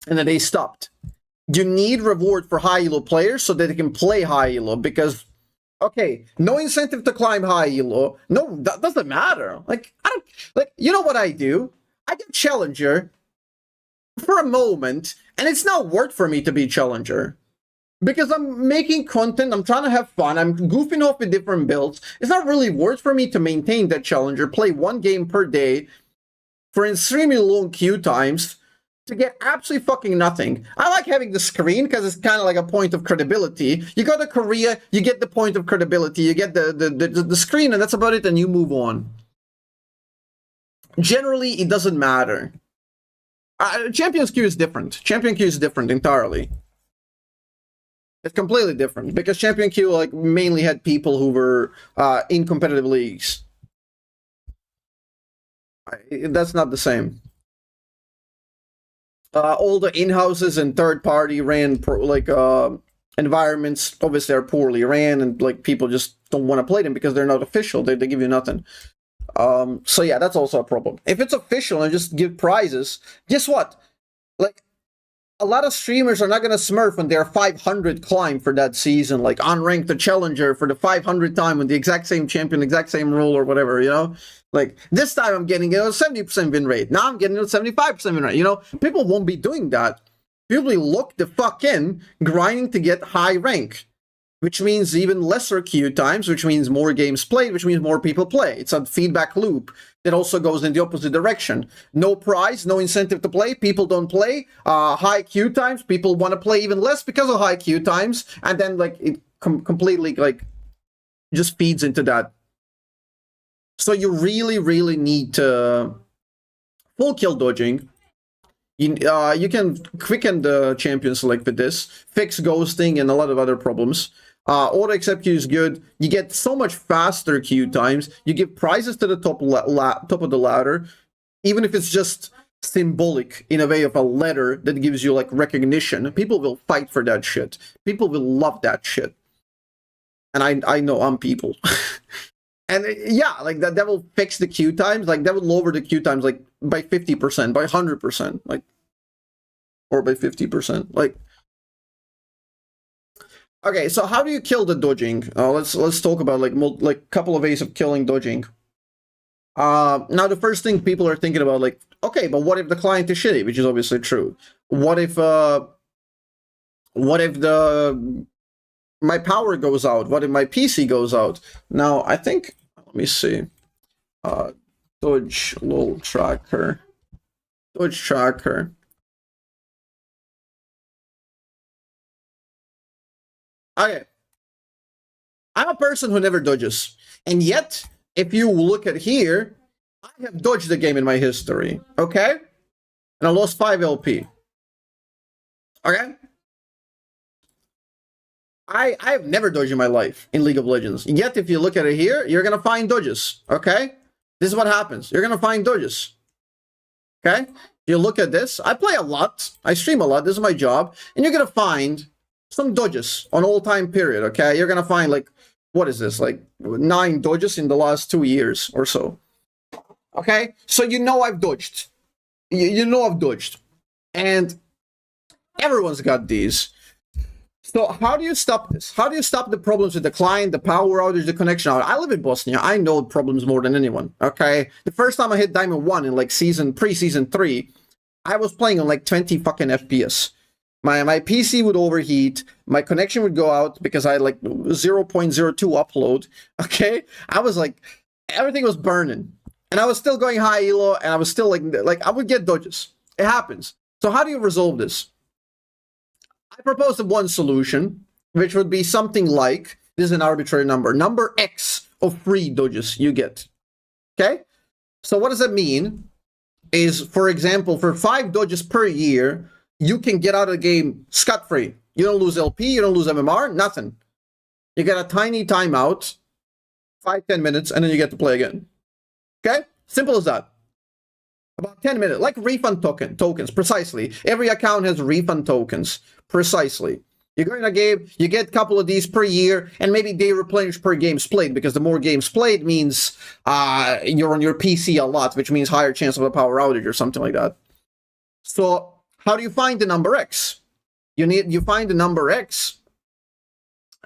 And then they stopped. You need reward for high elo players so that they can play high elo because, okay, no incentive to climb high elo. No, that doesn't matter. Like, I don't, like, you know what I do? I get Challenger for a moment, and it's not worth for me to be Challenger. Because I'm making content, I'm trying to have fun, I'm goofing off with different builds. It's not really worth for me to maintain that Challenger, play one game per day for extremely long queue times to get absolutely fucking nothing. I like having the screen because it's kind of like a point of credibility. You go to Korea, you get the point of credibility, you get the screen, and that's about it, and you move on. Generally, it doesn't matter. Champions queue is different. Champion queue is different entirely. It's completely different because Champion queue like mainly had people who were in competitive leagues. That's not the same. All the in-houses and third-party ran environments obviously are poorly ran, and like people just don't want to play them because they're not official. They give you nothing. So yeah, that's also a problem. If it's official and just give prizes, guess what? Like, a lot of streamers are not going to smurf when they're 500 climb for that season, like unranked the challenger for the 500th time with the exact same champion, exact same rule or whatever, you know? Like, this time I'm getting a 70% win rate. Now I'm getting a 75% win rate, you know? People won't be doing that. People will look the fuck in, grinding to get high rank, which means even lesser queue times, which means more games played, which means more people play. It's a feedback loop that also goes in the opposite direction. No prize, no incentive to play, people don't play. High queue times, people want to play even less because of high queue times, and then like it completely like just feeds into that. So you really need to full kill dodging. You can quicken the champion select with this, fix ghosting and a lot of other problems. Auto accept queue is good. You get so much faster queue times. You give prizes to the top of the ladder, even if it's just symbolic in a way of a letter that gives you like recognition. People will fight for that shit. People will love that shit. And I know I'm people. And yeah, like that will fix the queue times. Like that would lower the queue times like by 50%, by 100%, like, or by 50%. Like, okay, so how do you kill the dodging? Let's talk about like couple of ways of killing dodging. Now the first thing people are thinking about, like, okay, but what if the client is shitty, which is obviously true. What if my power goes out? What if my PC goes out? Now I think, let me see. Dodge lol tracker. Dodge tracker. Okay. I'm a person who never dodges. And yet, if you look at here, I have dodged the game in my history. Okay? And I lost 5 LP. Okay? I have never dodged in my life in League of Legends. Yet, if you look at it here, you're going to find dodges. Okay? This is what happens. You're going to find dodges. Okay? You look at this. I play a lot. I stream a lot. This is my job. And you're going to find some dodges on all-time period, okay? You're going to find, like, what is this? Like, 9 dodges in the last 2 years or so. Okay? So you know I've dodged. You know I've dodged. And everyone's got these. So how do you stop this? How do you stop the problems with the client, the power outage, the connection outage? I live in Bosnia. I know problems more than anyone, okay? The first time I hit Diamond 1 in, like, pre-season 3, I was playing on, like, 20 fucking FPS. My PC would overheat, my connection would go out because I had like 0.02 upload, okay? I was like, everything was burning. And I was still going high elo, and I was still like I would get dodges. It happens. So how do you resolve this? I proposed one solution, which would be something like, this is an arbitrary number X of free dodges you get, okay? So what does that mean? Is, for example, for 5 dodges per year, you can get out of the game scot-free. You don't lose LP, you don't lose MMR, nothing. You get a tiny timeout, 5-10 minutes, and then you get to play again. Okay? Simple as that. About 10 minutes, like refund tokens, precisely. Every account has refund tokens, precisely. You go in a game, you get a couple of these per year, and maybe they replenish per games played, because the more games played means you're on your PC a lot, which means higher chance of a power outage or something like that. So how do you find the number X? You find the number X.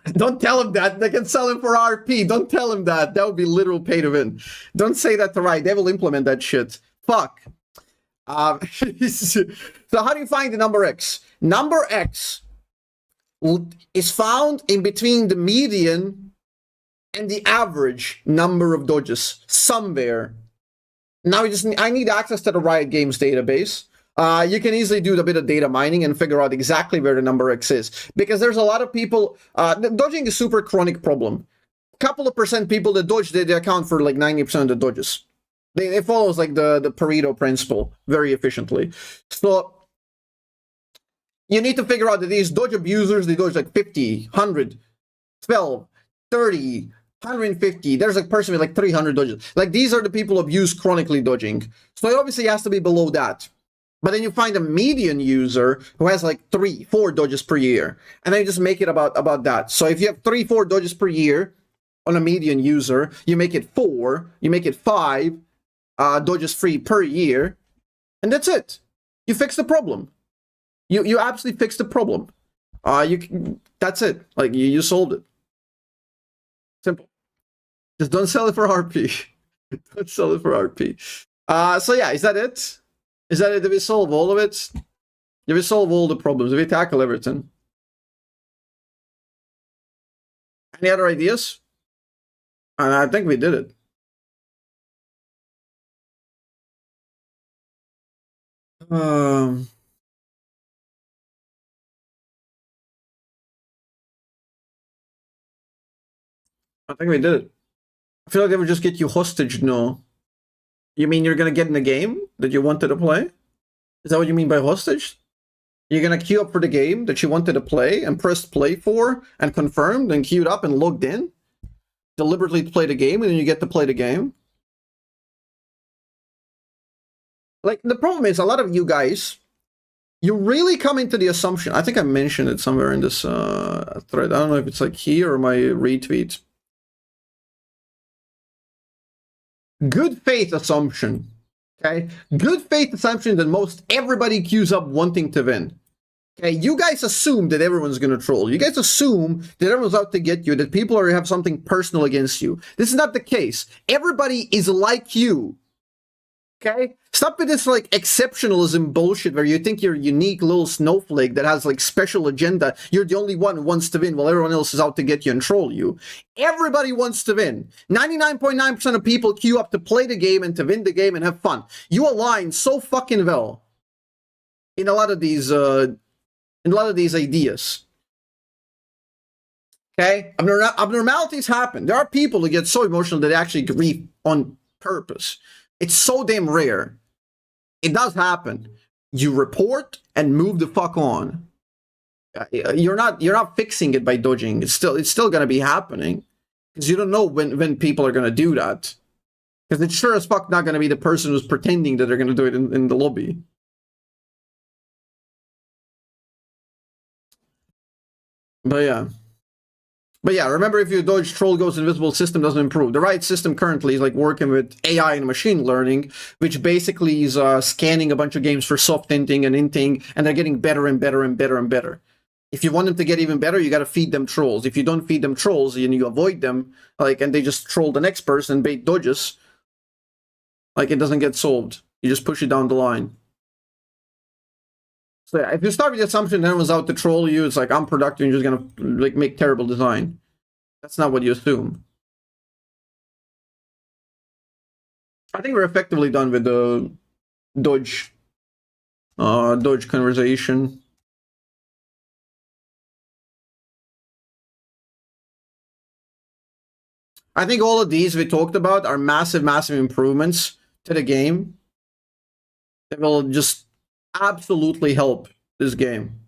Don't tell him that. They can sell him for RP. Don't tell him that. That would be literal pay to win. Don't say that to Riot. They will implement that shit. Fuck. So how do you find the number X? Number X is found in between the median and the average number of dodges somewhere. Now I need access to the Riot Games database. You can easily do a bit of data mining and figure out exactly where the number X is. Because there's a lot of people, dodging is a super chronic problem. Couple of percent people that dodge, they account for like 90% of the dodges. It follows like the Pareto principle very efficiently. So you need to figure out that these dodge abusers, they dodge like 50, 100, 12, 30, 150. There's a person with like 300 dodges. Like these are the people who abuse chronically dodging. So it obviously has to be below that. But then you find a median user who has like 3-4 dodges per year. And then you just make it about that. So if you have 3-4 dodges per year on a median user, you make it 4, you make it 5 dodges free per year. And that's it. You fix the problem. You absolutely fixed the problem. That's it. Like you solved it. Simple. Just don't sell it for RP. Don't sell it for RP. So yeah, is that it? Is that it? Did we solve all of it? Did we solve all the problems? Did we tackle everything? Any other ideas? And I think we did it. I think we did it. I feel like they would just get you hostage. No. You mean you're gonna get in the game that you wanted to play? Is that what you mean by hostage? You're gonna queue up for the game that you wanted to play and pressed play for and confirmed and queued up and logged in? Deliberately play the game and then you get to play the game? Like, the problem is a lot of you guys, you really come into the assumption. I think I mentioned it somewhere in this thread. I don't know if it's like here or my retweet. Good faith assumption. Okay? Good faith assumption that most everybody queues up wanting to win. Okay, you guys assume that everyone's gonna troll. You guys assume that everyone's out to get you, that people are have something personal against you. This is not the case. Everybody is like you. Okay? Stop with this like exceptionalism bullshit where you think you're a unique little snowflake that has like special agenda. You're the only one who wants to win while everyone else is out to get you and troll you. Everybody wants to win. 99.9% of people queue up to play the game and to win the game and have fun. You align so fucking well in a lot of these ideas. Okay? Abnormalities happen. There are people who get so emotional that they actually grieve on purpose. It's so damn rare. It does happen. You report and move the fuck on. You're not fixing it by dodging. It's still gonna be happening. Because you don't know when people are gonna do that. Because it's sure as fuck not gonna be the person who's pretending that they're gonna do it in the lobby. But yeah, remember, if you dodge, troll goes invisible, system doesn't improve. The Riot system currently is like working with AI and machine learning, which basically is scanning a bunch of games for soft hinting and inting, and they're getting better and better and better and better. If you want them to get even better, you got to feed them trolls. If you don't feed them trolls and you avoid them, like, and they just troll the next person and bait dodges, like, it doesn't get solved. You just push it down the line. So yeah, if you start with the assumption that everyone's out to troll you, it's like, I'm productive, you're just gonna like make terrible design. That's not what you assume. I think we're effectively done with the dodge conversation. I think all of these we talked about are massive improvements to the game that will just absolutely help this game.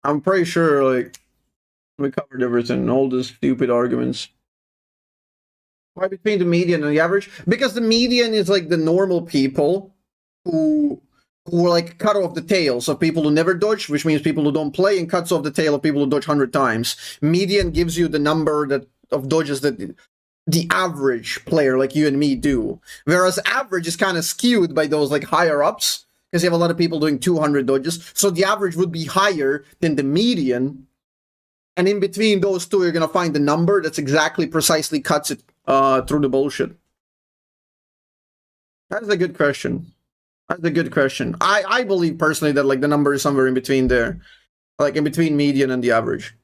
I'm pretty sure, like, we covered everything, all the stupid arguments. Why between the median and the average? Because the median is like the normal people who like cut off the tails of people who never dodge, which means people who don't play, and cuts off the tail of people who dodge 100 times. Median gives you the number of dodges that the average player like you and me do. Whereas average is kind of skewed by those like higher ups, because you have a lot of people doing 200 dodges. So the average would be higher than the median. And in between those two, you're going to find the number that's exactly precisely cuts it through the bullshit. That's a good question. That's a good question. I believe personally that like the number is somewhere in between there. Like in between median and the average.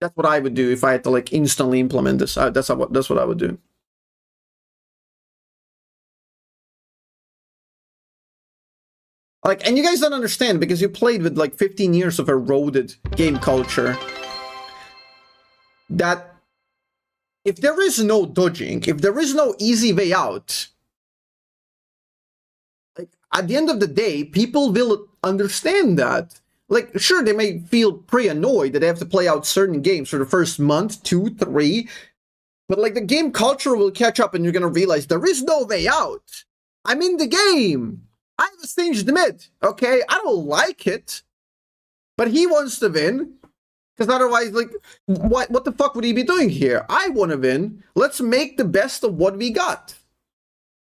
That's what I would do if I had to like instantly implement this. That's what I would do. Like, and you guys don't understand because you played with like 15 years of eroded game culture. That if there is no dodging, if there is no easy way out, like at the end of the day, people will understand that. Like, sure, they may feel pretty annoyed that they have to play out certain games for the first month, 2, 3, but like the game culture will catch up and you're gonna realize there is no way out. I'm in the game. I have a singed mid, okay? I don't like it, but he wants to win. Because otherwise, like, what the fuck would he be doing here? I want to win. Let's make the best of what we got.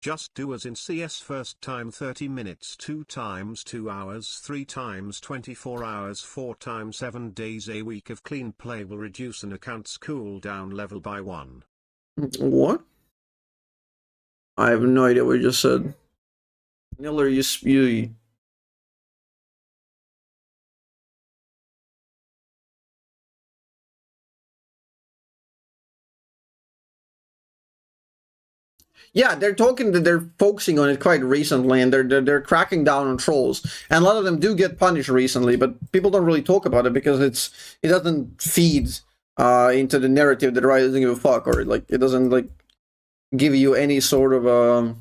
Just do as in CS first time 30 minutes 2 times 2 hours 3 times 24 hours 4 times 7 days. A week of clean play will reduce an account's cooldown level by 1. What? I have no idea what you just said. Niller, you Yeah, they're talking that they're focusing on it quite recently, and they're cracking down on trolls, and a lot of them do get punished recently, but people don't really talk about it because it doesn't feed into the narrative that Riot doesn't give a fuck, or like it doesn't like give you any sort of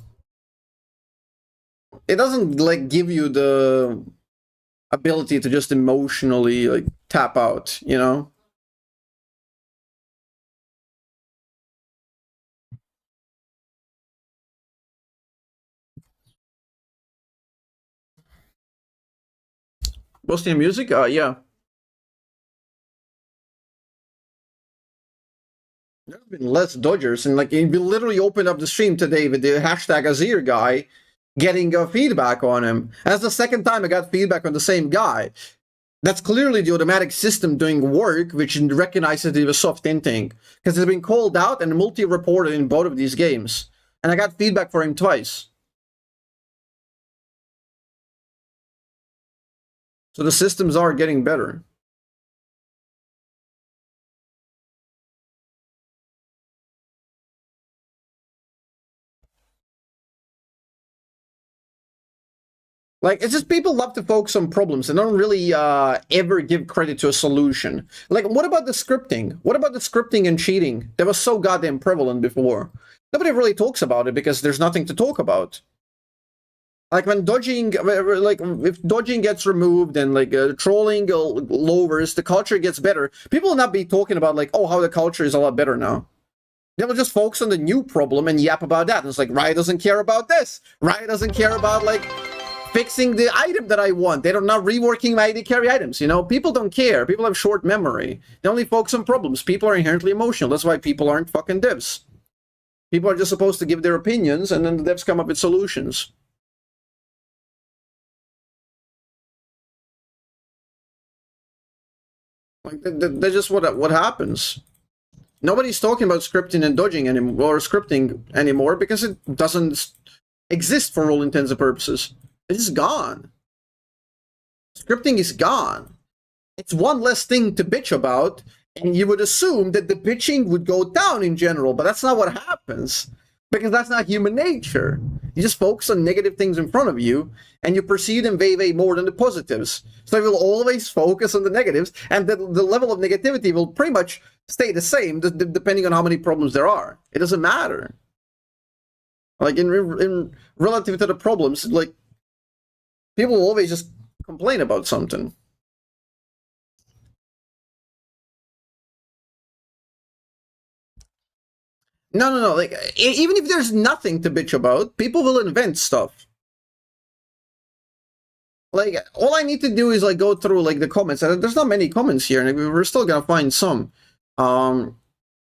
it doesn't like give you the ability to just emotionally like tap out, you know? Bosnian music? Yeah. There's been less Dodgers, and like if you literally opened up the stream today with the hashtag Azir guy getting feedback on him. That's the second time I got feedback on the same guy. That's clearly the automatic system doing work, which recognizes it was soft hinting. Because it's been called out and multi-reported in both of these games. And I got feedback for him twice. So the systems are getting better. Like, it's just people love to focus on problems and don't really ever give credit to a solution. Like, what about the scripting? What about the scripting and cheating that was so goddamn prevalent before? Nobody really talks about it because there's nothing to talk about. Like, when dodging, like, if dodging gets removed and, like, trolling lowers, the culture gets better, people will not be talking about, like, oh, how the culture is a lot better now. They will just focus on the new problem and yap about that. And it's like, Riot doesn't care about this. Riot doesn't care about, like, fixing the item that I want. They're not reworking my AD carry items, you know? People don't care. People have short memory. They only focus on problems. People are inherently emotional. That's why people aren't fucking devs. People are just supposed to give their opinions, and then the devs come up with solutions. Like, that's just what happens. Nobody's talking about scripting and dodging anymore, or scripting anymore, because it doesn't exist for all intents and purposes. It's gone. Scripting is gone. It's one less thing to bitch about, and you would assume that the bitching would go down in general, but that's not what happens, because that's not human nature. You just focus on negative things in front of you, and you perceive them way more than the positives. So you will always focus on the negatives, and the level of negativity will pretty much stay the same, depending on how many problems there are. It doesn't matter. Like, in relative to the problems, like, people will always just complain about something. No. Like, even if there's nothing to bitch about, people will invent stuff. Like, all I need to do is, like, go through, like, the comments. There's not many comments here, and we're still gonna find some.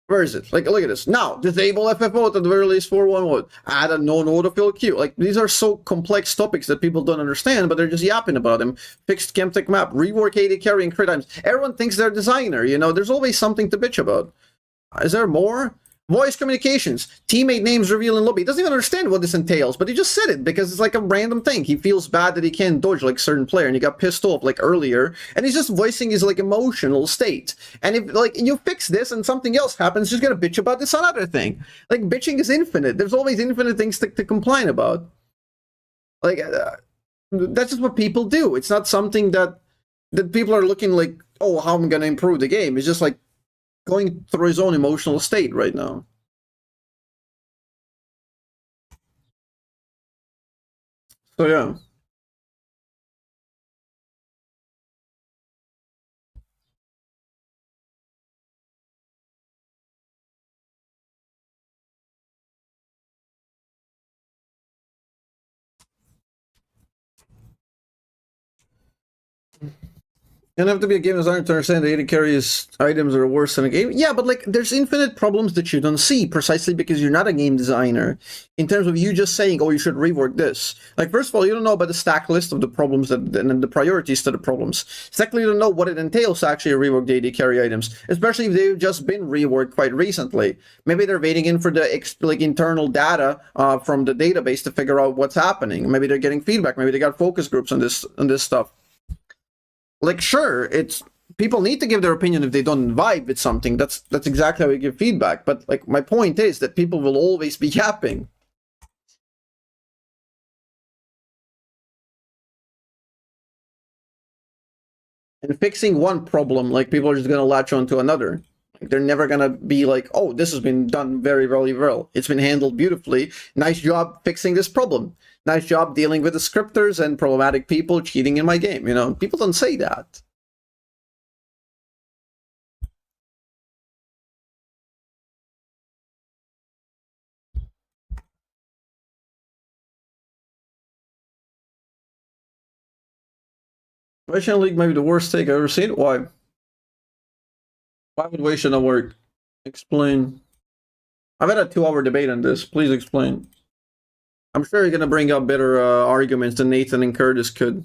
Where is it? Like, look at this. Now, disable FFO at the very least for 1 mode. Add a non-autofill queue. Like, these are so complex topics that people don't understand, but they're just yapping about them. Fixed Chemtech map, rework AD carry and crit items. Everyone thinks they're a designer, you know? There's always something to bitch about. Is there more? Voice communications, teammate names revealed in lobby. He doesn't even understand what this entails, but he just said it because it's like a random thing. He feels bad that he can't dodge like certain player, and he got pissed off like earlier, and he's just voicing his like emotional state. And if like you fix this and something else happens, you're just gonna bitch about this other thing. Like bitching is infinite. There's always infinite things to complain about. Like that's just what people do. It's not something that people are looking like, oh, how am I gonna improve the game? It's just like going through his own emotional state right now. So yeah. You don't have to be a game designer to understand the AD carries items are worse than a game. Yeah, but like, there's infinite problems that you don't see precisely because you're not a game designer. In terms of you just saying, oh, you should rework this. Like, first of all, you don't know about the stack list of the problems and the priorities to the problems. Secondly, you don't know what it entails to actually rework the AD carry items, especially if they've just been reworked quite recently. Maybe they're waiting in for the internal data from the database to figure out what's happening. Maybe they're getting feedback. Maybe they got focus groups on this stuff. Like, sure, it's people need to give their opinion if they don't vibe with something. That's exactly how we give feedback. But like, my point is that people will always be yapping. And fixing one problem, like, people are just gonna latch on to another. Like, they're never gonna be like, oh, this has been done very, very well. It's been handled beautifully. Nice job fixing this problem. Nice job dealing with the scripters and problematic people cheating in my game. You know, people don't say that. Weixin League might be the worst take I've ever seen. Why? Why would Weixin not work? Explain. I've had a 2-hour debate on this. Please explain. I'm sure you're gonna bring up better arguments than Nathan and Curtis could.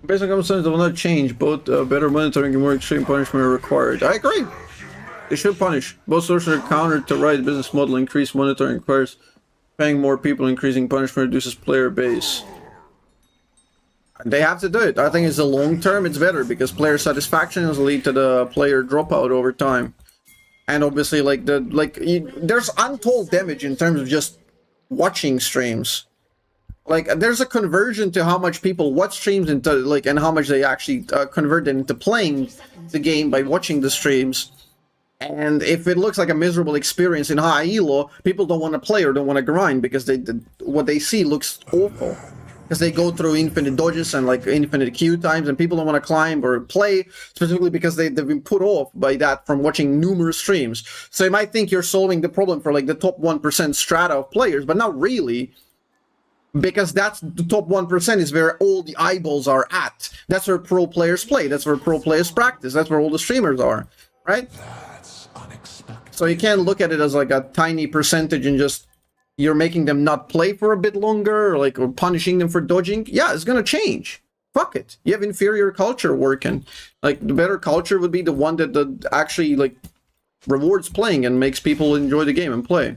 Based on common sense, they will not change. Both better monitoring and more extreme punishment are required. I agree. They should punish. Both solutions are counter to Riot business model. Increased monitoring requires paying more people. Increasing punishment reduces player base. They have to do it. I think it's the long term. It's better because player satisfaction will lead to the player dropout over time. And obviously, like there's untold damage in terms of just watching streams. Like, there's a conversion to how much people watch streams into, like, and how much they actually convert it into playing the game by watching the streams. And if it looks like a miserable experience in high elo, people don't want to play or don't want to grind because what they see looks awful. Because they go through infinite dodges and like infinite queue times, and people don't want to climb or play specifically because they've been put off by that from watching numerous streams. So you might think you're solving the problem for like the top 1% strata of players, but not really. Because that's the top 1% is where all the eyeballs are at. That's where pro players play. That's where pro players practice. That's where all the streamers are, right? That's unexpected. So you can't look at it as like a tiny percentage and just you're making them not play for a bit longer, or punishing them for dodging. Yeah, it's gonna change. Fuck it. You have inferior culture working. Like, the better culture would be the one that actually like rewards playing and makes people enjoy the game and play.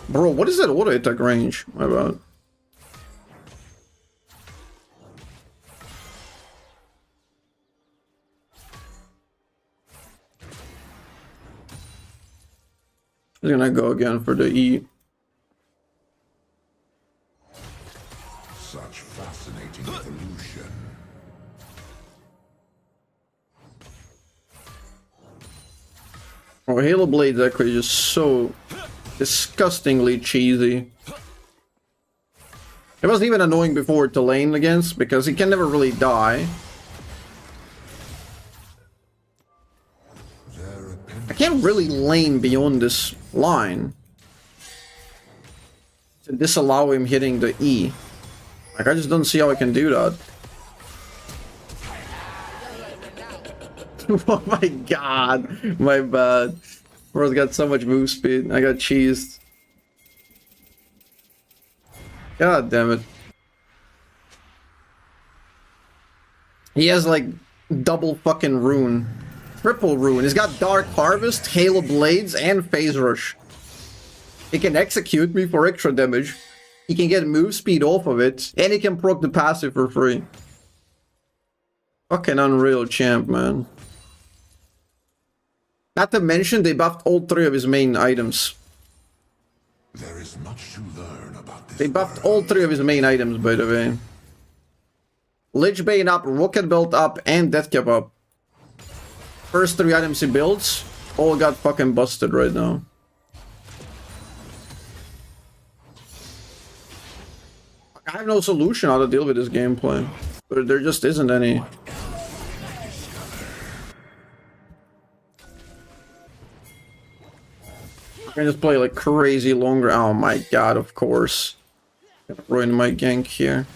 Bro, what is that auto attack range? My bad. He's gonna go again for the E. Such fascinating evolution. Oh, Halo Blade's actually just so disgustingly cheesy. It wasn't even annoying before to lane against because he can never really die. I can't really lane beyond this line to disallow him hitting the E. Like, I just don't see how I can do that. Oh my god, my bad. Bro's got so much move speed. I got cheesed. God damn it. He has like double fucking rune. Triple rune. He's got Dark Harvest, Halo Blades, and Phase Rush. He can execute me for extra damage. He can get move speed off of it. And he can proc the passive for free. Fucking unreal champ, man. Not to mention, they buffed all 3 of his main items. There is much to learn about this. They buffed all 3 of his main items, by the way. Lich Bane up, Rocket Belt up, and Death Cap up. First 3 items he builds, all got fucking busted right now. I have no solution how to deal with this gameplay. There just isn't any. I can just play like crazy longer. Oh my god, of course. Gonna ruin my gank here.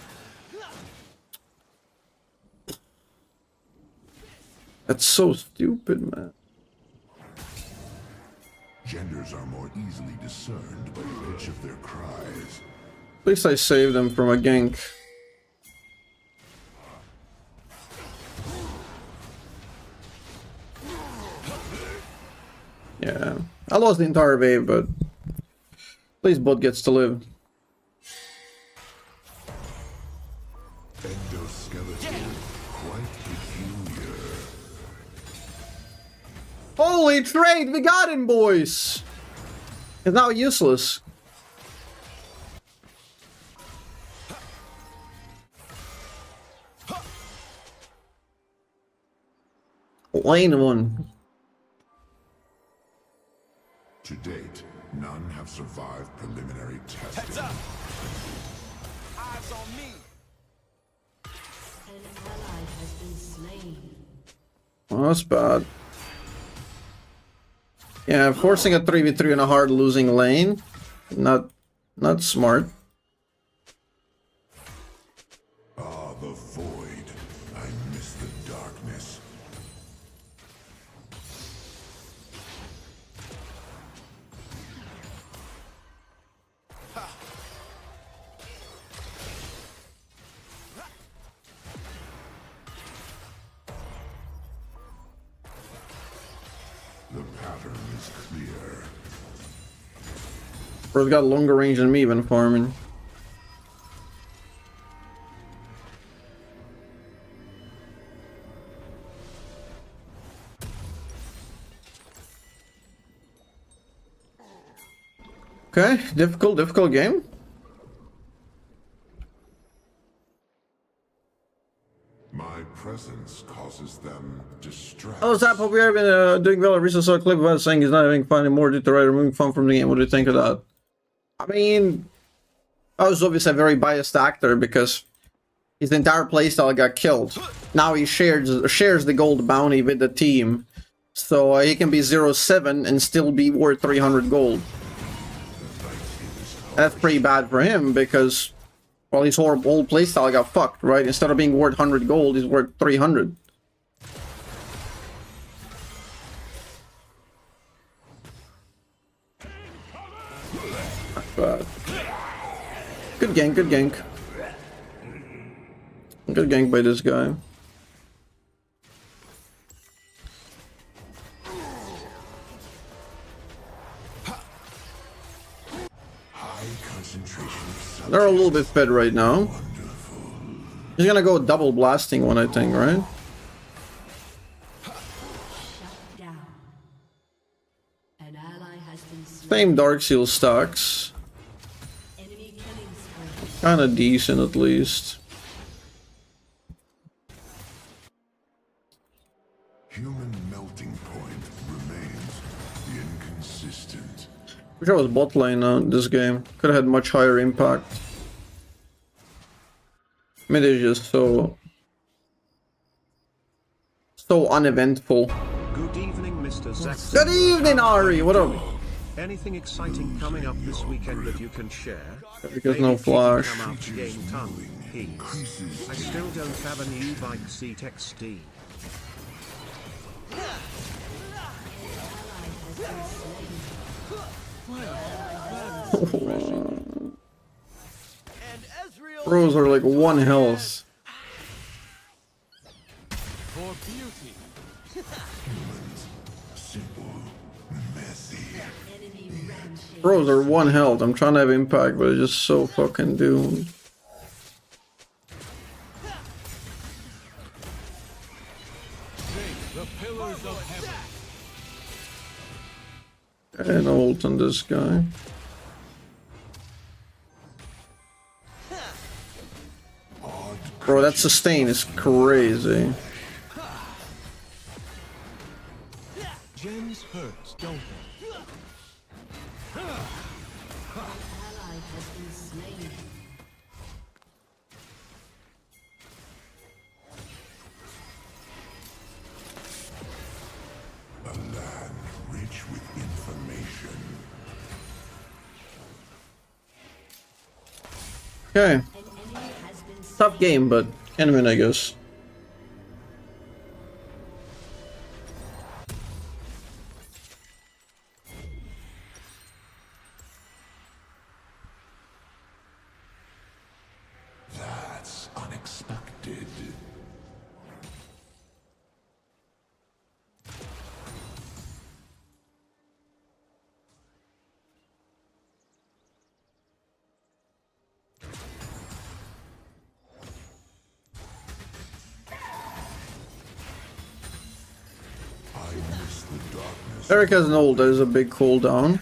That's so stupid, man. Genders are more easily discerned by the pitch of their cries. At least I saved them from a gank. Yeah, I lost the entire wave, but at least bot gets to live. Endoskeleton, quite peculiar. Holy trade, we got him, boys! It's now useless. Lane 1. To date, none have survived preliminary testing. Heads up! Eyes on me! An ally has been slain. Well, that's bad. Yeah, forcing a 3v3 in a hard losing lane. Not smart. Ah, the void. I miss the darkness. The pattern is clear. Bro's got longer range than me even farming. Okay, difficult game. My presence causes them distress. Oh, Azzapp, hope you've been doing well. I recently saw a clip of us saying he's not having fun anymore due to Riot removing fun from the game. What do you think of that? I mean, I was obviously a very biased actor because his entire playstyle got killed. Now he shares the gold bounty with the team. So he can be 0-7 and still be worth 300 gold. That's pretty bad for him because, well, his whole playstyle got fucked, right? Instead of being worth 100 gold, he's worth 300. But good gank, good gank. Good gank by this guy. They're a little bit fed right now. He's gonna go double blasting one, I think, right? Shut down. An ally has been slain. Same Dark Seal stacks. Enemy killing spree. Kinda decent at least. Human melting point remains inconsistent. Wish I was bot lane this game. Could have had much higher impact. Mid is just so uneventful. Good evening, Mr. Zack. Good evening, Ari. What up? Anything exciting coming up this weekend that you can share? Because Maybe no if you can flash. Come out to game tongue, please. I still don't have a new bike seat XD. And Ezreal Bros are like 1 health. for beauty. Simple, messy. Enemy rampage. Bros are 1 health. I'm trying to have impact, but it's just so fucking doomed. The pillars of heaven. And ult on this guy. Bro, that sustain is crazy. hurts, don't they? Ally has been slain. A land rich with information. Okay. An enemy has been slain. Tough game, but can win, I guess. That's unexpected. I miss the darkness. Eric has an ult, that is a big cooldown.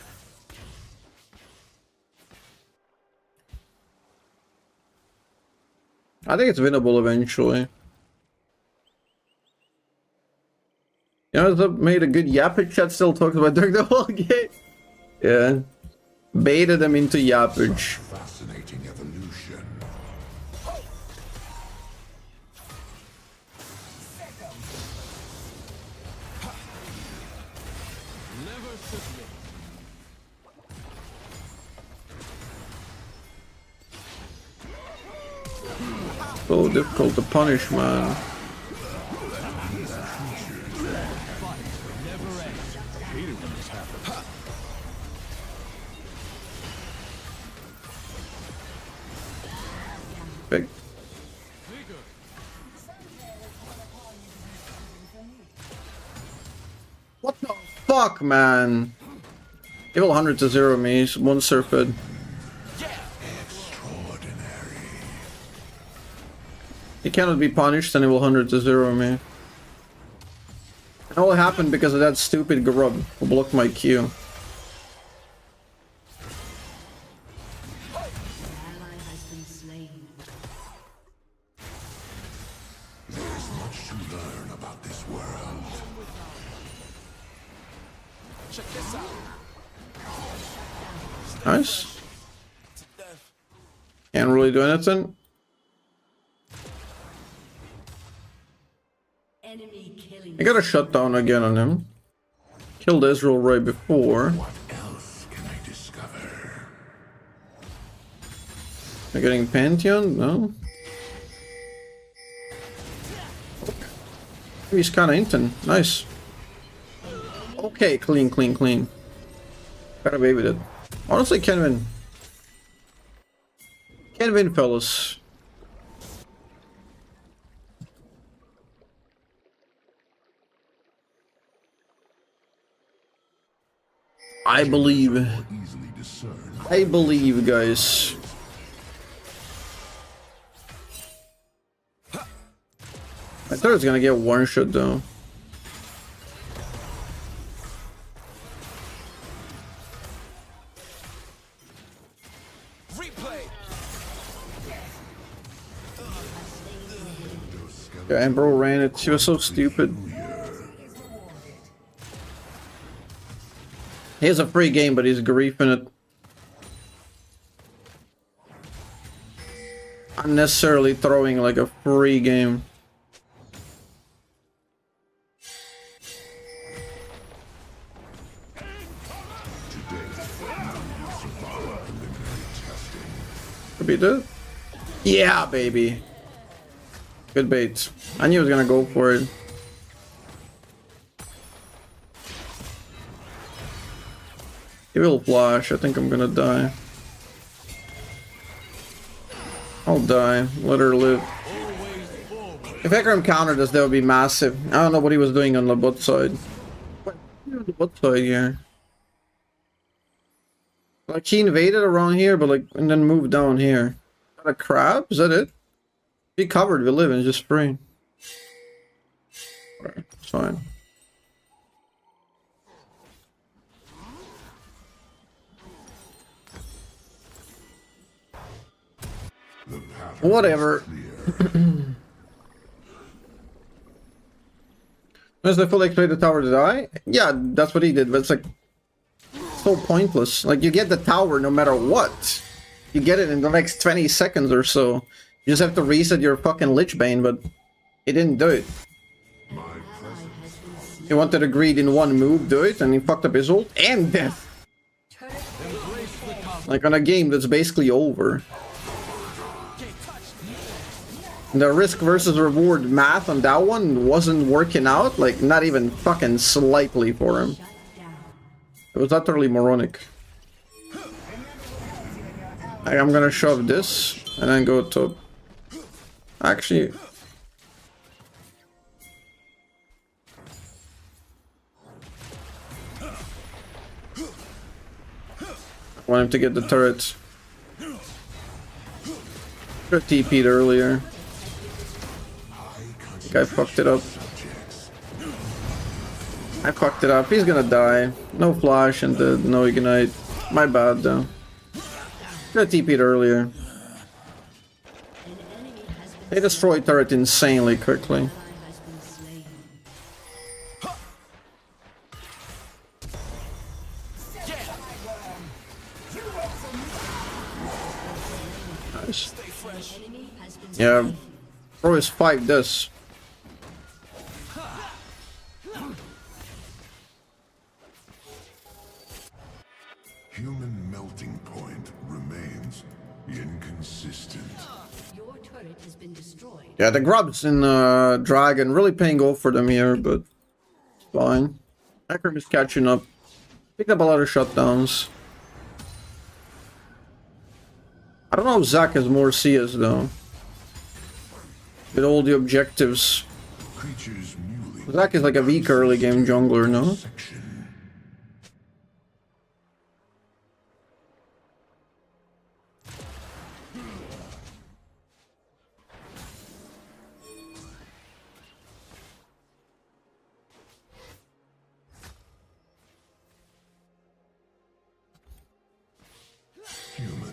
I think it's winnable eventually. You know, Azzapp made a good yappage. Chat still talks about during the whole game. Yeah. Baited them into yappage. Fascinating evolution. Never submit. So difficult to punish, man. Never ends. Hated when this happens. Big. Vigor. What the fuck, man? Give 100 to 0 me, one surfeit. Extraordinary. He cannot be punished and he will 100 to 0 me. It all happened because of that stupid grub who blocked my Q. Ally has been slain. There's much to learn about this world. Check this out. Nice. Can't really do anything. Enemy killing. I got a shutdown again on him. Killed Israel right before. What else can I discover? Am I getting Pantheon? No. He's kinda inting. Nice. Okay, clean, clean, clean. Got away with it. Honestly, can win. Can win, fellas. I believe. Easily discern. I believe, guys. I thought it was gonna get one shot though. Replay. Yeah, Emperor ran it. She was so stupid. He has a free game, but he's griefing it. Unnecessarily throwing like a free game. Could be that. Yeah, baby. Good bait. I knew he was gonna go for it. He will flash. I think I'm gonna die. I'll die. Let her live. If Ekram countered us, that would be massive. I don't know what he was doing on the bot side. What on the bot side here? Like he invaded around here, but like and then moved down here. Got a crab? Is that it? Be covered. We live in just free. Alright, it's fine. The pattern Whatever. is clear. Once they fully exploit the tower to die? Yeah, that's what he did, but it's like so pointless. Like, you get the tower no matter what. You get it in the next 20 seconds or so. You just have to reset your fucking Lich Bane, but he didn't do it. He wanted to greed in one move, do it, and he fucked up his ult and death. Like on a game that's basically over. The risk versus reward math on that one wasn't working out, like not even fucking slightly for him. It was utterly moronic. I'm gonna shove this and then go to... Actually... I want him to get the turret. Should have TP'd earlier. Guy fucked it up. I fucked it up. He's gonna die. No flash and no ignite. My bad though. Should have TP'd earlier. They destroyed turret insanely quickly. Nice. Yeah, bro is 5 this. Human melting point remains inconsistent. Your turret has been destroyed. Yeah, the grubs in Dragon really paying off for them here, but it's fine. Akram is catching up. Picked up a lot of shutdowns. I don't know if Zac has more CS though. With all the objectives. Creatures mulling. Zac is like a weak early game jungler, no? Section.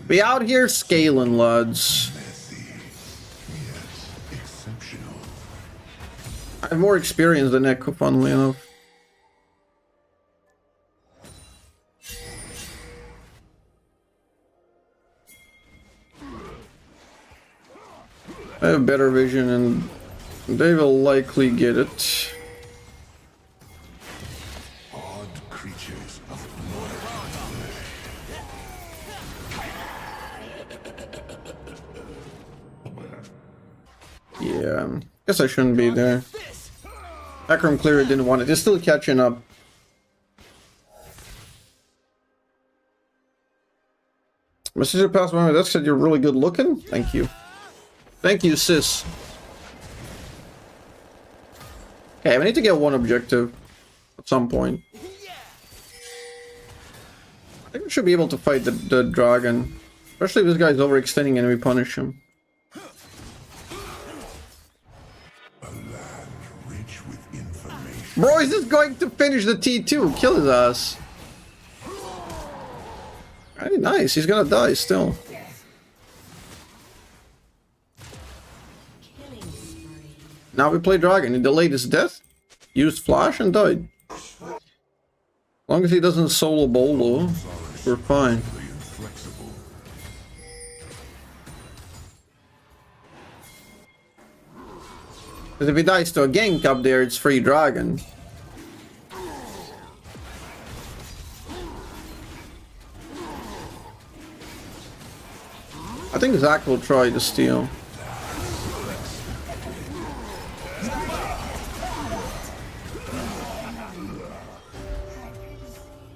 Be out here scaling, lads. Messy. Yes, exceptional. I have more experience than Echo, funnily enough. I have better vision and they will likely get it. Odd creatures of blood. Yeah, guess I shouldn't be there. Akram clearly didn't want it. They're still catching up. My sister passed by my desk, said you're really good looking. Thank you. Thank you, sis. Okay, we need to get one objective at some point. I think we should be able to fight the dragon. Especially if this guy's overextending and we punish him. A land rich with information. Bro, is this going to finish the T2? Kill his ass. Very nice, he's gonna die still. Now we play dragon. He delayed his death, used flash and died. As long as he doesn't solo bolo, we're fine. Inflexible. Because if he dies to a gank up there, it's free dragon. I think Zac will try to steal.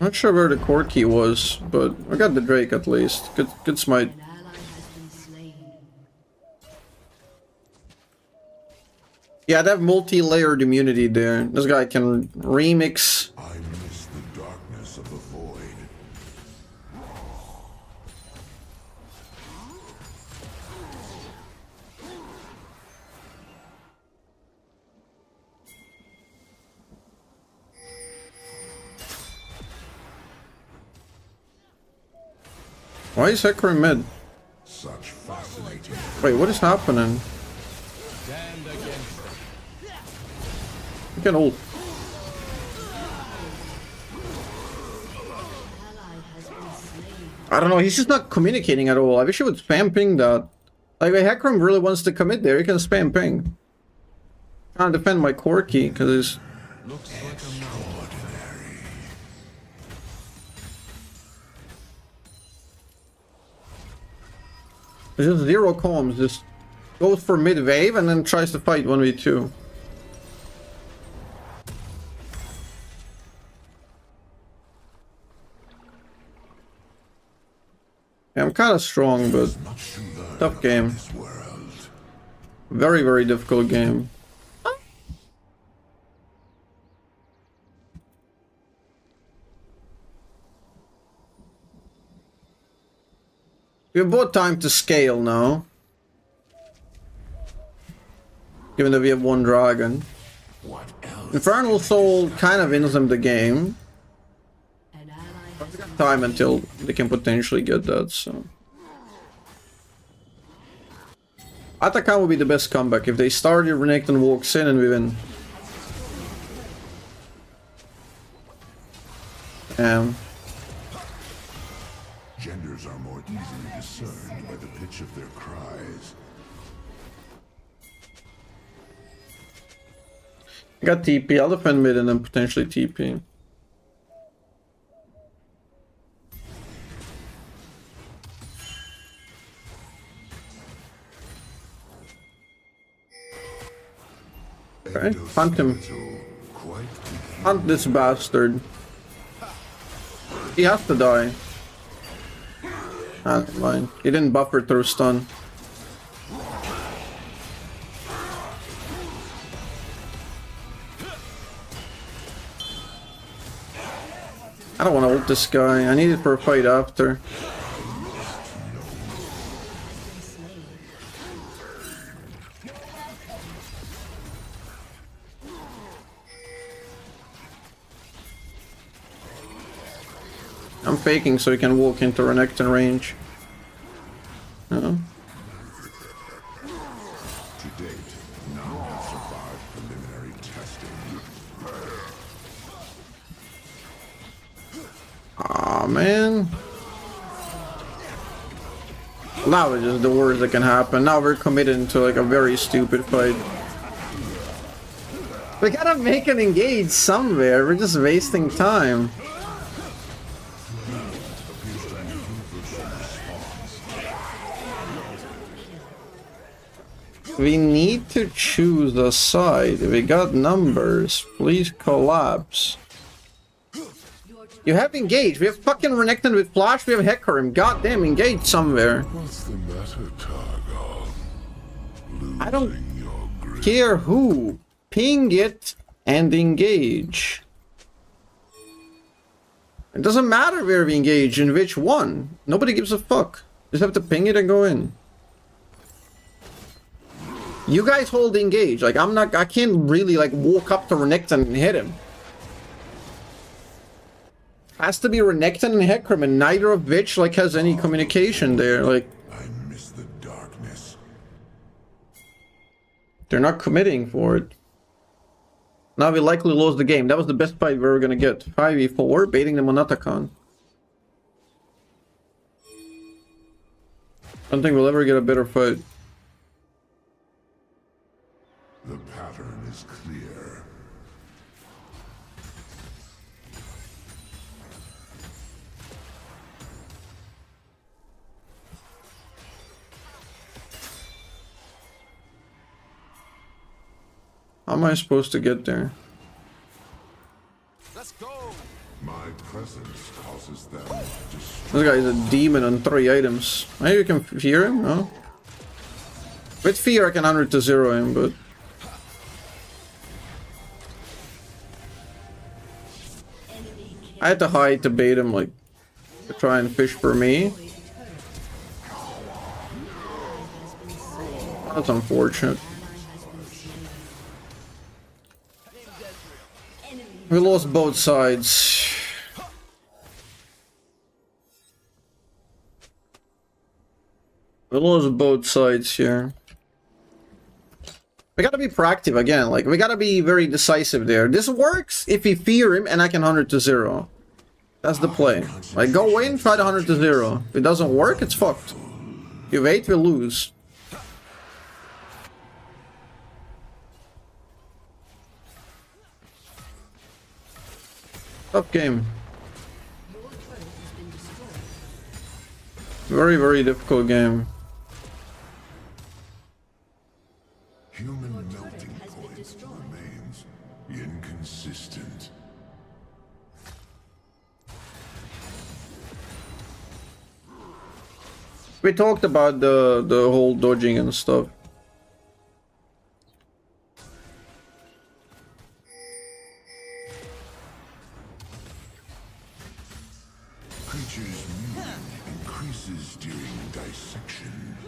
Not sure where the core key was, but I got the Drake at least. Good smite. An ally has been slain. Yeah, they have multi-layered immunity there. This guy can remix. I miss the darkness of the void. Why is Hecarim mid? Such fascinating. Wait, what is happening? Stand against them. You can ult. I don't know, he's just not communicating at all. I wish he would spam ping that. Like, if Hecarim really wants to commit there, he can spam ping. Trying to defend my Corki, because he's... Looks like a mountain. There's just zero comms, just goes for mid-wave and then tries to fight 1v2. Yeah, I'm kind of strong, but Much to learn tough game. about this world. Very, very difficult game. We have both time to scale now. Given that we have one dragon. What else? Infernal Soul kind of wins them the game. An ally has been Time until they can potentially get that, so. Atakan would be the best comeback if they start here, Renekton walks in and we win. Genders are more easily discerned by the pitch of their cries. I got TP, I'll defend mid and then potentially TP. Okay, hunt him. Quite Hunt this bastard. He has to die. Ah, never mind. He didn't buffer through stun. I don't want to ult this guy. I need it for a fight after. I'm faking so he can walk into Renekton range. No. to date. None have survived preliminary testing. Aw, man. Now it's just the worst that can happen. Now we're committed into like a very stupid fight. We gotta make an engage somewhere. We're just wasting time. We need to choose a side. We got numbers. Please collapse. You have engaged. We have fucking Renekton with Flash. We have Hecarim. Goddamn, engage somewhere. What's the matter, Targon? Losing I don't your grip. care who. Ping it and engage. It doesn't matter where we engage in which one. Nobody gives a fuck. Just have to ping it and go in. You guys hold engage. Like, I can't really like walk up to Renekton and hit him. Has to be Renekton and Hecarim, and neither of which like has any communication there. Like, I miss the darkness. they're not committing for it. Now we likely lose the game. That was the best fight we were gonna get. 5v4, baiting them on Atakan. I don't think we'll ever get a better fight. The pattern is clear. How am I supposed to get there? Let's go. My presence causes them to This guy is a demon on 3 items. Maybe you can fear him? No? With fear I can 100 to 0 him, but... I had to hide to bait him, like, to try and fish for me. That's unfortunate. We lost both sides. We lost both sides here. We gotta be proactive again, like, we gotta be very decisive there. This works if we fear him and I can 100 to 0. That's the play. Like, go in, try the 100 to 0. If it doesn't work, it's fucked. You wait, we lose. Tough game. Very, very difficult game. Human melting point remains inconsistent. We talked about the whole dodging and stuff. Creatures' meaning increases during dissection.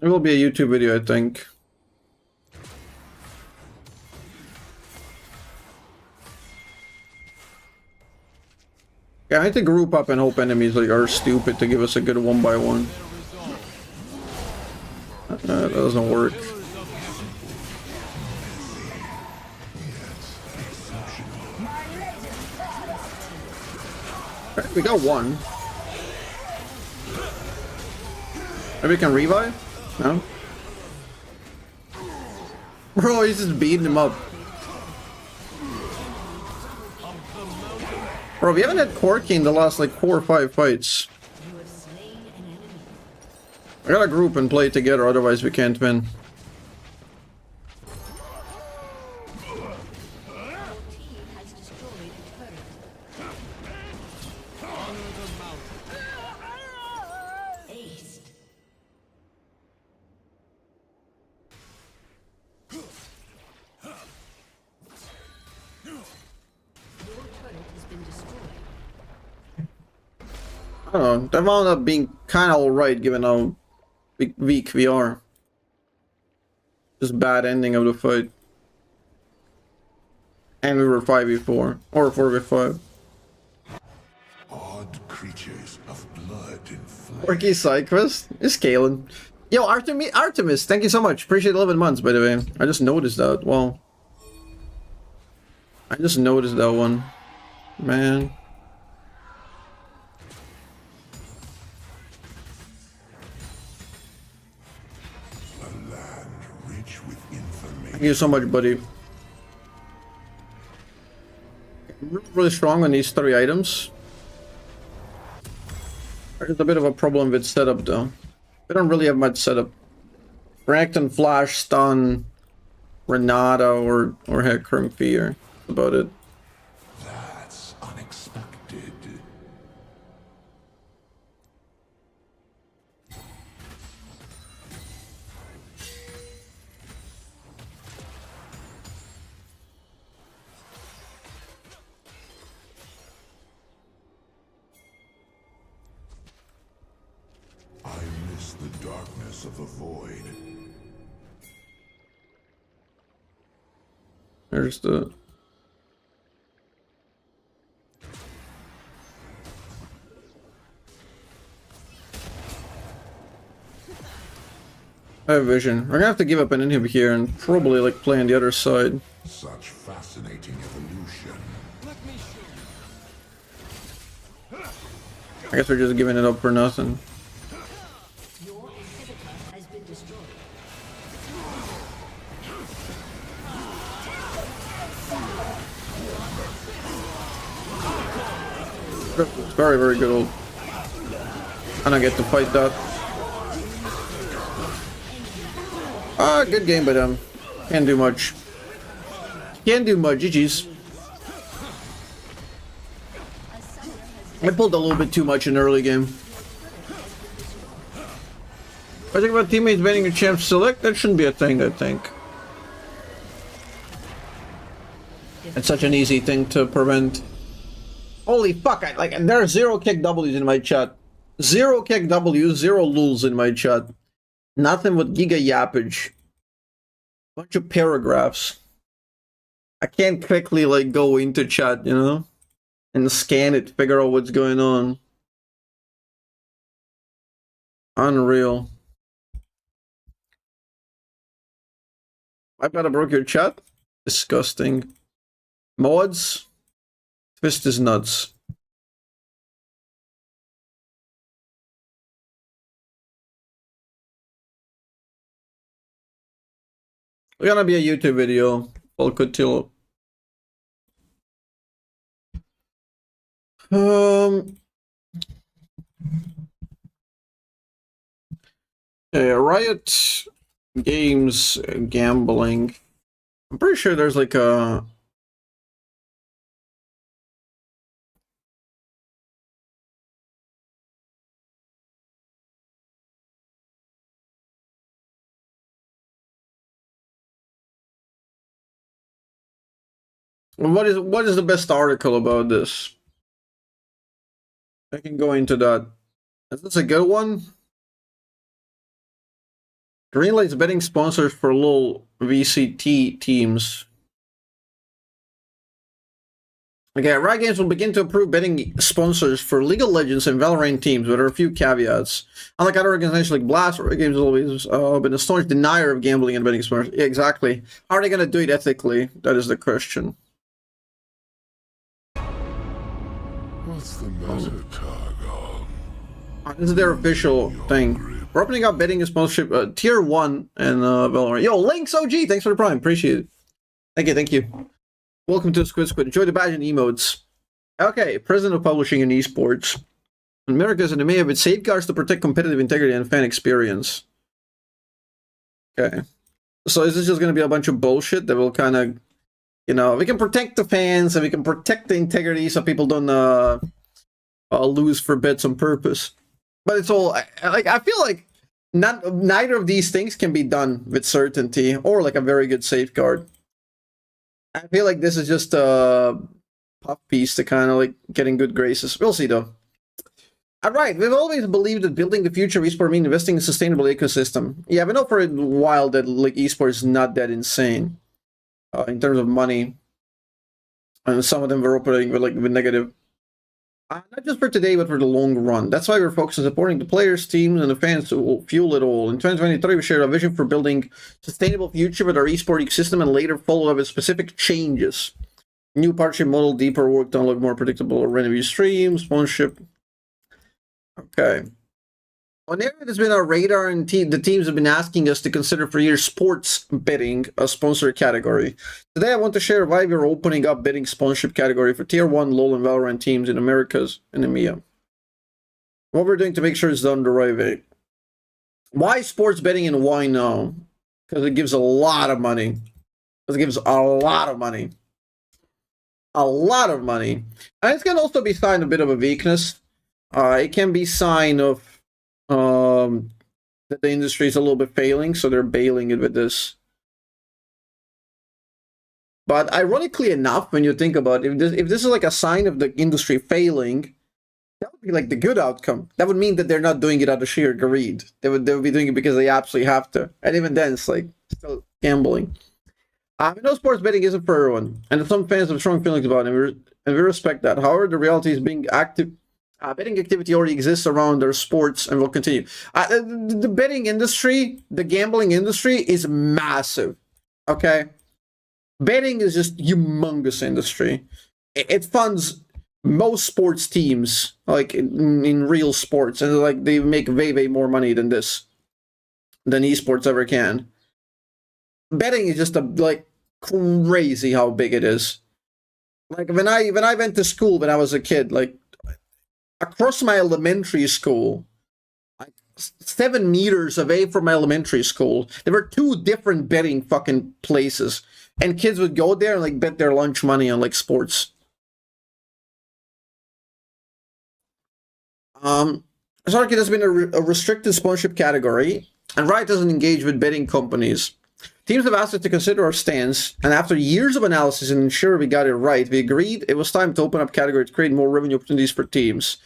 It will be a YouTube video, I think. Yeah, I need to group up and hope enemies like are stupid to give us a good 1-by-1. That doesn't work. Alright, we got one. Maybe we can revive? No? Bro, he's just beating him up. Bro, we haven't had Corky in the last like 4 or 5 fights. I gotta group and play together, otherwise we can't win. I don't know, that wound up being kinda alright given how weak we are. Just bad ending of the fight. And we were 5v4, or 4v5. Odd creatures of blood and flesh. Orky Cyclist is scaling. Yo, Artemis, thank you so much. Appreciate 11 months, by the way. I just noticed that. Wow. I just noticed that one. Man. Thank you so much, buddy. Really strong on these 3 items. There's a bit of a problem with setup though. We don't really have much setup. Renekton, Flash, Stun, Renata, or heck, Fear. That's about it. That's unexpected. I miss the darkness of the void. There's the... I have vision. We're gonna have to give up an inhib here and probably like play on the other side. Such fascinating evolution. I guess we're just giving it up for nothing. Your inhibitor has been destroyed. It's very, very good ult. And I get to fight that. Ah, good game by them. Can't do much. Can't do much, GG's. I pulled a little bit too much in the early game. I think about teammates banning a champ select, that shouldn't be a thing, I think. It's such an easy thing to prevent. Holy fuck, there are 0 kick W's in my chat. 0 kick W's, 0 lulz in my chat. Nothing with giga yappage. Bunch of paragraphs. I can't quickly like go into chat, you know? And scan it, figure out what's going on. Unreal. I gotta broke your chat? Disgusting. Mods? Fist is nuts. It's gonna be a YouTube video. I'll continue. Riot Games gambling. I'm pretty sure there's like a... What is the best article about this? I can go into that. Is this a good one? Greenlight's betting sponsors for little VCT teams. Okay, Riot Games will begin to approve betting sponsors for League of Legends and Valorant teams, but there are a few caveats. Unlike other organizations like Blast, Riot Games has always been a staunch denier of gambling and betting sponsors. Yeah, exactly. How are they going to do it ethically? That is the question. What's the matter, Targon? This is their official thing. We're opening up betting and sponsorship tier 1 and Valorant. Yo, Links OG, thanks for the prime. Appreciate it. Thank you. Welcome to Squid Squid. Enjoy the badge and emotes. Okay, President of Publishing and Esports. America's and EMEA with safeguards to protect competitive integrity and fan experience. Okay. So is this just going to be a bunch of bullshit that will kind of, you know, we can protect the fans and we can protect the integrity so people don't lose for bets on purpose. But it's all, I feel like neither of these things can be done with certainty or like a very good safeguard. I feel like this is just a puff piece to kind of like get in good graces. We'll see though. Alright, we've always believed that building the future of esports means investing in a sustainable ecosystem. Yeah, we know for a while that like esports is not that insane in terms of money. And some of them were operating with negative. Not just for today, but for the long run. That's why we're focused on supporting the players, teams, and the fans who will fuel it all. In 2023, we shared a vision for building a sustainable future with our esports ecosystem and later followed up with specific changes. New partnership model, deeper work to unlock more predictable revenue streams, sponsorship. Okay. On area that's been our radar, and the teams have been asking us to consider for years sports betting a sponsor category. Today I want to share why we're opening up betting sponsorship category for tier 1 LoL and Valorant teams in Americas and EMEA. What we're doing to make sure it's done the right way. Why sports betting and why now? Because it gives a lot of money. Because it gives a lot of money. A lot of money. And it can also be sign of a bit of a weakness. It can be sign of that the industry is a little bit failing, so they're bailing it with this. But ironically enough, when you think about it, if this is like a sign of the industry failing, that would be like the good outcome. That would mean that they're not doing it out of sheer greed. They would be doing it because they absolutely have to. And even then, it's like still gambling. I know sports betting isn't for everyone, and some fans have strong feelings about it, and we respect that. However, the reality is being active. Betting activity already exists around our sports and will continue. The betting industry, the gambling industry is massive, okay? Betting is just humongous industry. It funds most sports teams, like in real sports, and like they make way more money than this, than esports ever can. Betting is just like crazy how big it is. Like when I went to school when I was a kid, like across my elementary school, like 7 meters away from my elementary school, there were 2 different betting fucking places, and kids would go there and like bet their lunch money on like sports. Sarkit has been a restricted sponsorship category, and Riot doesn't engage with betting companies. Teams have asked us to consider our stance, and after years of analysis and ensure we got it right, we agreed it was time to open up category to create more revenue opportunities for teams.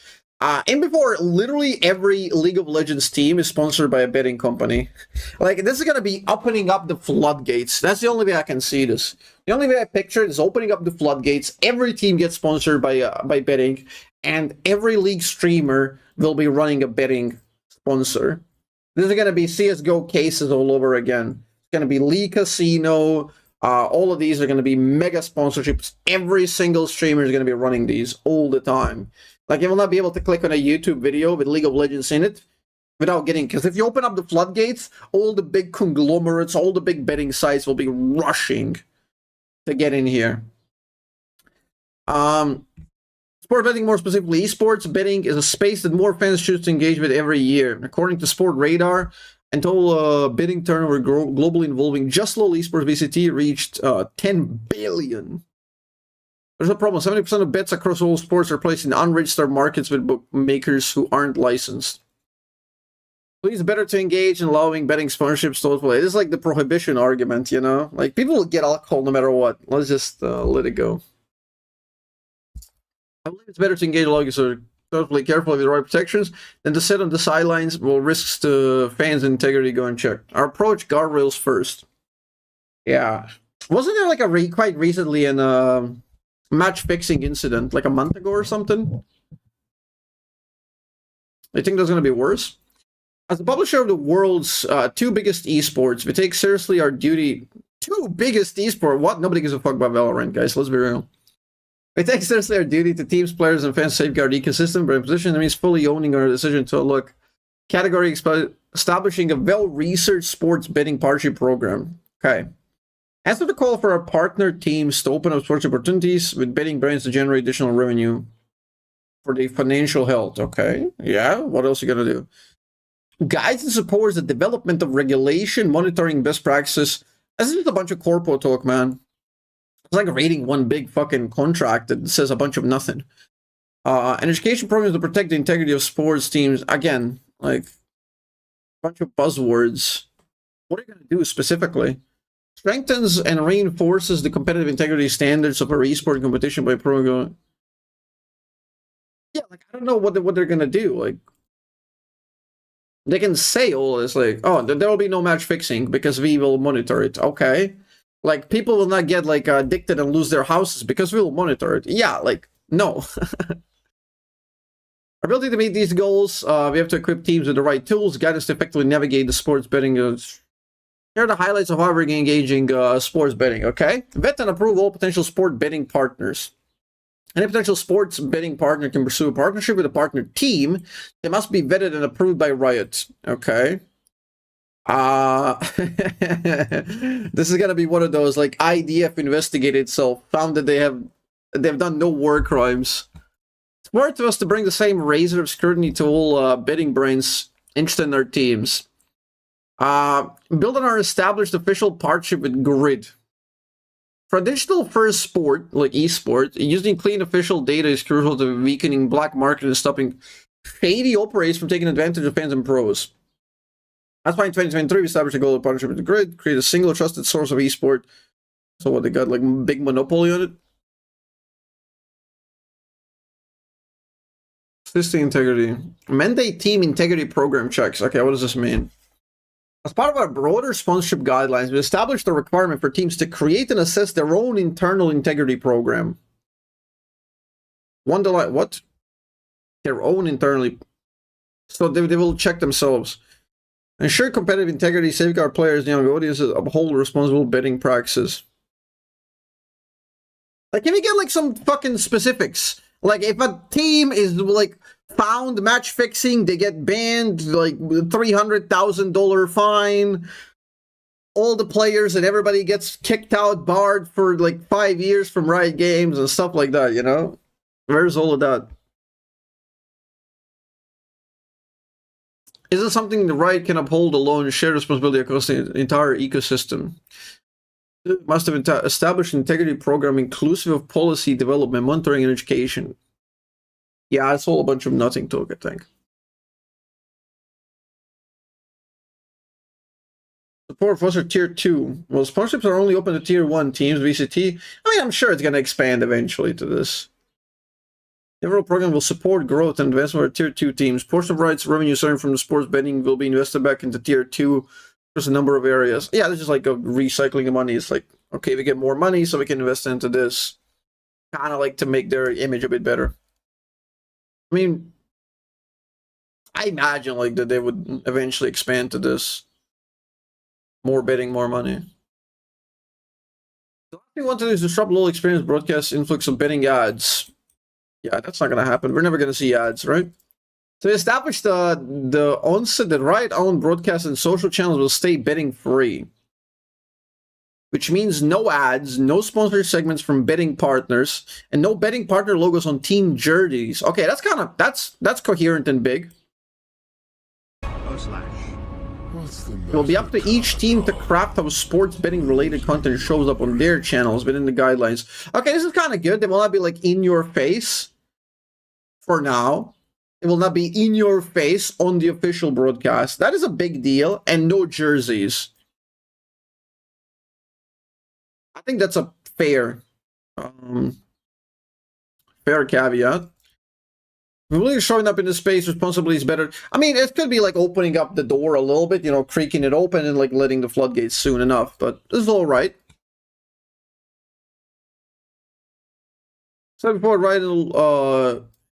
And before, literally every League of Legends team is sponsored by a betting company. Like, this is going to be opening up the floodgates. That's the only way I can see this. The only way I picture it is opening up the floodgates. Every team gets sponsored by betting, and every league streamer will be running a betting sponsor. This is going to be CSGO cases all over again. Going to be League Casino, All of these are going to be mega sponsorships. Every single streamer is going to be running these all the time. Like, you will not be able to click on a YouTube video with League of Legends in it without getting... Because if you open up the floodgates, all the big conglomerates, all the big betting sites will be rushing to get in here. Sport betting, more specifically, esports betting is a space that more fans choose to engage with every year. According to Sport Radar, and total bidding turnover globally involving just LoL esports VCT reached 10 billion. There's a problem. 70% of bets across all sports are placed in unregistered markets with bookmakers who aren't licensed. So it's better to engage in allowing betting sponsorships to it is like the prohibition argument, you know? Like, people will get alcohol no matter what. Let's just let it go. I believe it's better to engage allowing so totally careful with the right protections than to sit on the sidelines will risks to fans' integrity go unchecked. Our approach, guardrails first. Yeah. Wasn't there like a quite recently an match fixing incident like a month ago or something? I think that's going to be worse. As the publisher of the world's two biggest esports, we take seriously our duty. Two biggest esports? What? Nobody gives a fuck about Valorant, guys. Let's be real. We take seriously our duty to teams, players, and fans safeguard ecosystem, but in position that means fully owning our decision to look category establishing a well-researched sports betting partnership program. Okay. Answer the call for our partner teams to open up sports opportunities with betting brands to generate additional revenue for the financial health. Okay. Yeah. What else are you gonna do? Guides and supports the development of regulation, monitoring best practices. This is a bunch of corpo talk, man. It's like reading one big fucking contract that says a bunch of nothing. An education program to protect the integrity of sports teams. Again, like a bunch of buzzwords. What are you going to do specifically? Strengthens and reinforces the competitive integrity standards of our esport competition by program. Yeah, like I don't know what they're going to do. Like they can say all this, like, oh, there will be no match fixing because we will monitor it. Okay. Like, people will not get, like, addicted and lose their houses because we will monitor it. Yeah, like, no. Our ability to meet these goals, we have to equip teams with the right tools, guidance to effectively navigate the sports betting. Here are the highlights of how we're engaging sports betting, okay? Vet and approve all potential sport betting partners. Any potential sports betting partner can pursue a partnership with a partner team. They must be vetted and approved by Riot, okay? This is gonna be one of those, like, IDF investigated itself, found that they've done no war crimes. It's important to us to bring the same razor of scrutiny to all betting brains interested in our teams. Build on our established official partnership with Grid. For a digital-first sport, like esports, using clean official data is crucial to weakening black market and stopping shady operators from taking advantage of fans and pros. That's why in 2023 we established a goal of partnership with the Grid, create a single trusted source of esport. So what, they got like big monopoly on it? System integrity. Mandate team integrity program checks. Okay, what does this mean? As part of our broader sponsorship guidelines, we established the requirement for teams to create and assess their own internal integrity program. What? Their own internally. So they will check themselves. Ensure competitive integrity, safeguard players, young audiences, uphold responsible betting practices. Like, can we get, like, some fucking specifics? Like, if a team is, like, found match fixing, they get banned, like, $300,000 fine. All the players and everybody gets kicked out, barred for, like, 5 years from Riot Games and stuff like that, you know? Where's all of that? Is it something the Riot can uphold alone and share responsibility across the entire ecosystem? It must have established an integrity program inclusive of policy development, monitoring, and education. Yeah, it's all a bunch of nothing talk, I think. Support foster tier 2. Well, sponsorships are only open to tier 1 teams, VCT. I mean, I'm sure it's going to expand eventually to this. The overall program will support growth and advancement of tier 2 teams. Portion of rights revenue earned from the sports betting will be invested back into tier 2. There's a number of areas. Yeah, this is like a recycling the money. It's like, okay, we get more money, so we can invest into this. Kind of like to make their image a bit better. I mean, I imagine like that they would eventually expand to this. More betting, more money. we want to do is disrupt low experience broadcast influx of betting ads. Yeah, that's not gonna happen. We're never gonna see ads, right? So establish the onset that Riot-owned broadcast and social channels will stay betting free, which means no ads, no sponsored segments from betting partners, and no betting partner logos on team jerseys. Okay, that's coherent and big. What's the It will be up to each team to craft how sports betting related content shows up on their channels within the guidelines. Okay, this is kind of good. They will not be like in your face for now. It will not be in your face on the official broadcast. That is a big deal. And no jerseys. I think that's a fair caveat. Really showing up in the space responsibly is better. I mean, it could be like opening up the door a little bit, you know, creaking it open and like letting the floodgates soon enough. But this is all right. So before Riot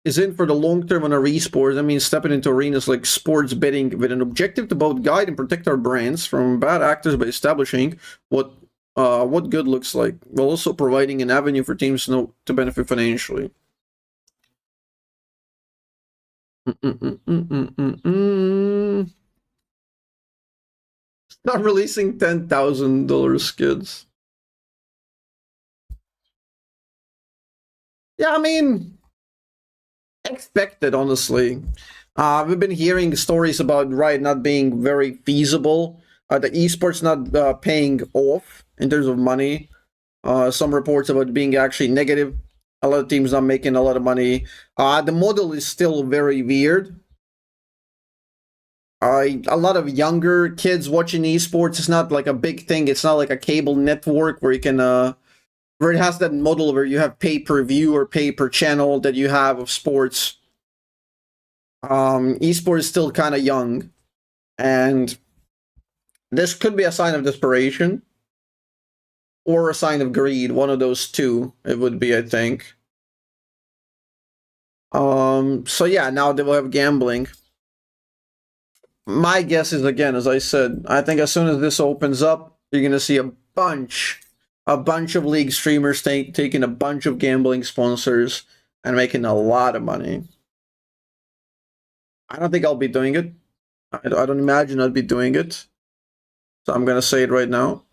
is in for the long term on our esports. I mean, stepping into arenas like sports betting with an objective to both guide and protect our brands from bad actors by establishing what good looks like, while also providing an avenue for teams to benefit financially. Not releasing $10,000 skids. Yeah, I mean, expected, honestly. We've been hearing stories about Riot not being very feasible. The esports not paying off in terms of money. Some reports about being actually negative. A lot of teams not making a lot of money. The model is still very weird. A lot of younger kids watching esports. It's not like a big thing. It's not like a cable network where you can where it has that model where you have pay-per-view or pay-per-channel that you have of sports. Esports is still kind of young, and this could be a sign of desperation or a sign of greed. One of those two, it would be, I think. So yeah, now they will have gambling. My guess is, again, as I said, I think as soon as this opens up, you're gonna see a bunch of league streamers taking a bunch of gambling sponsors and making a lot of money. I don't think I'll be doing it. I don't imagine I'd be doing it. So I'm gonna say it right now.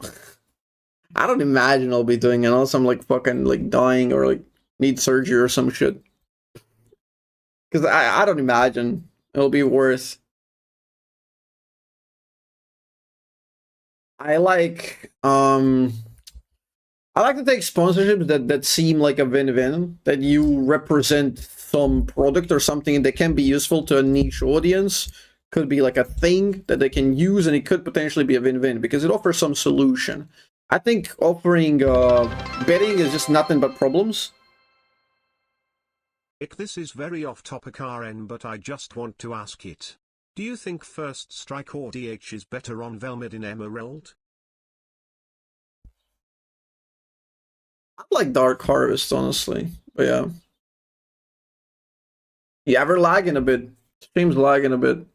I don't imagine I'll be doing it unless I'm like fucking like dying or like need surgery or some shit. Because I don't imagine it'll be worth. I like to take sponsorships that seem like a win-win, that you represent some product or something that can be useful to a niche audience. Could be like a thing that they can use, and it could potentially be a win-win because it offers some solution. I think offering betting is just nothing but problems. This is very off topic RN, but I just want to ask it. Do you think First Strike or DH is better on Velmed in Emerald? I like Dark Harvest, honestly. But yeah. Yeah, we're lagging a bit. Stream's lagging a bit.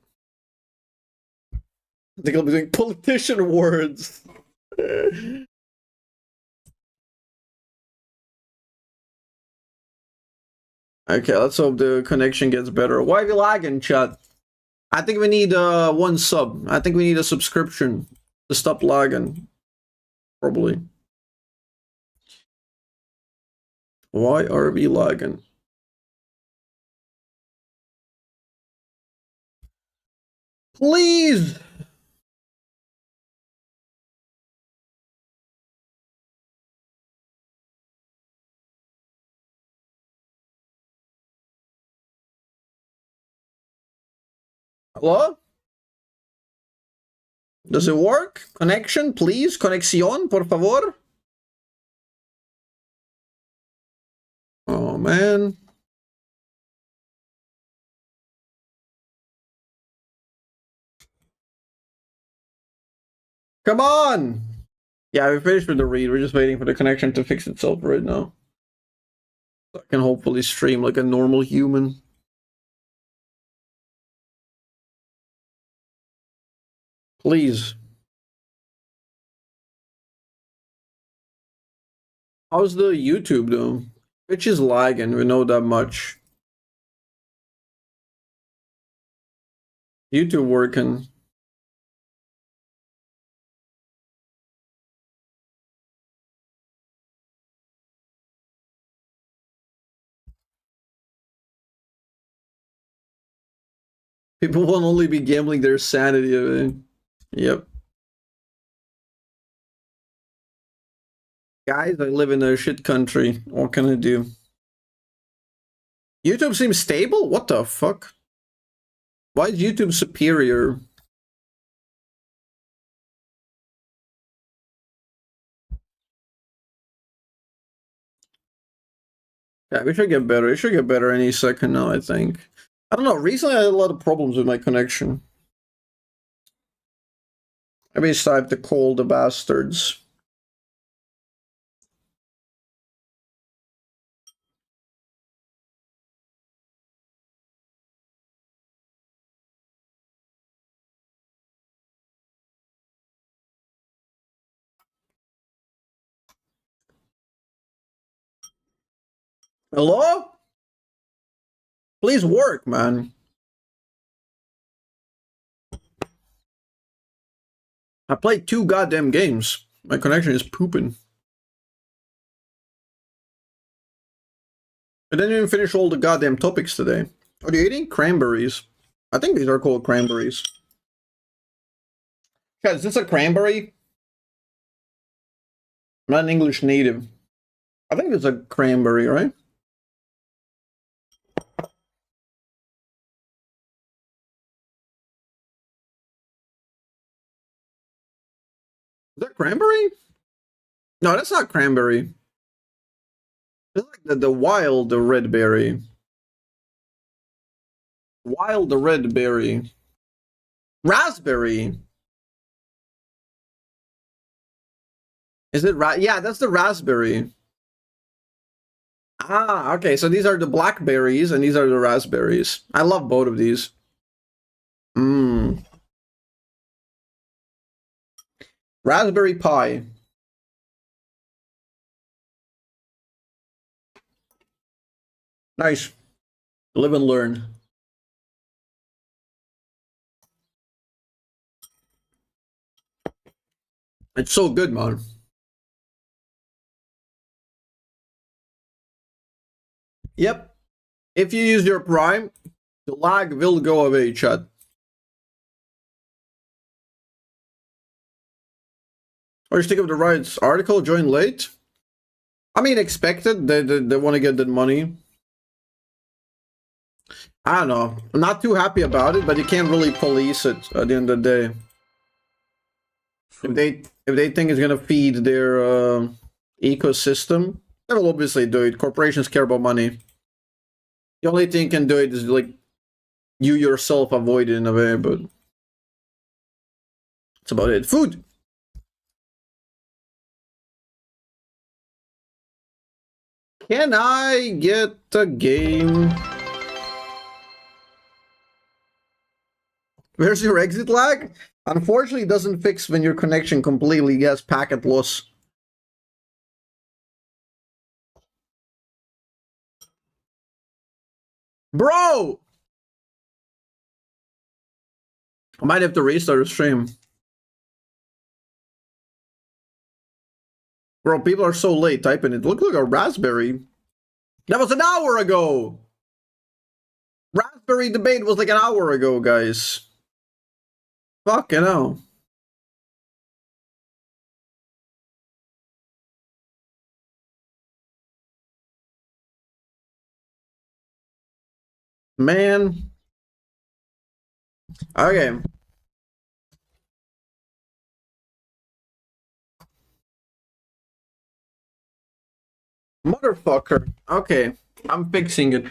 I think I'll be doing politician words. Okay, let's hope the connection gets better. Why are you lagging, chat? I think we need one sub. I think we need a subscription to stop lagging. Probably. Why are we lagging? Please! Hello? Does it work? Connection, please? Conexión, por favor? Oh, man. Come on! Yeah, we finished with the read. We're just waiting for the connection to fix itself right now. So I can hopefully stream like a normal human. Please. How's the YouTube though? Twitch is lagging, we know that much. YouTube working. People will only be gambling their sanity. I mean. Yep. Guys, I live in a shit country. What can I do? YouTube seems stable? What the fuck? Why is YouTube superior? Yeah, we should get better. It should get better any second now, I think. I don't know. Recently, I had a lot of problems with my connection. Maybe it's time to call the bastards. Hello? Please work, man. I played 2 goddamn games. My connection is pooping. I didn't even finish all the goddamn topics today. What are you eating? Cranberries. I think these are called cranberries. Guys, is this a cranberry? I'm not an English native. I think it's a cranberry, right? Is that cranberry? No, that's not cranberry. It's like the wild red berry. Wild red berry. Raspberry. Is it yeah, that's the raspberry. Ah, okay. So these are the blackberries and these are the raspberries. I love both of these. Mmm. Raspberry pie. Nice. Live and learn. It's so good, man. Yep. If you use your Prime, the lag will go away, chat. Or you think of the Riot's article, join late? I mean, expected. They want to get that money. I don't know. I'm not too happy about it, but you can't really police it at the end of the day. If they think it's gonna feed their ecosystem, they will obviously do it. Corporations care about money. The only thing you can do it is like you yourself avoid it in a way, but that's about it. Food. Can I get a game? Where's your exit lag? Unfortunately, it doesn't fix when your connection completely gets packet loss. Bro! I might have to restart the stream. Bro, people are so late typing it. Look like a raspberry. That was an hour ago! Raspberry debate was like an hour ago, guys. Fucking hell. Man. Okay. Motherfucker. Okay. I'm fixing it.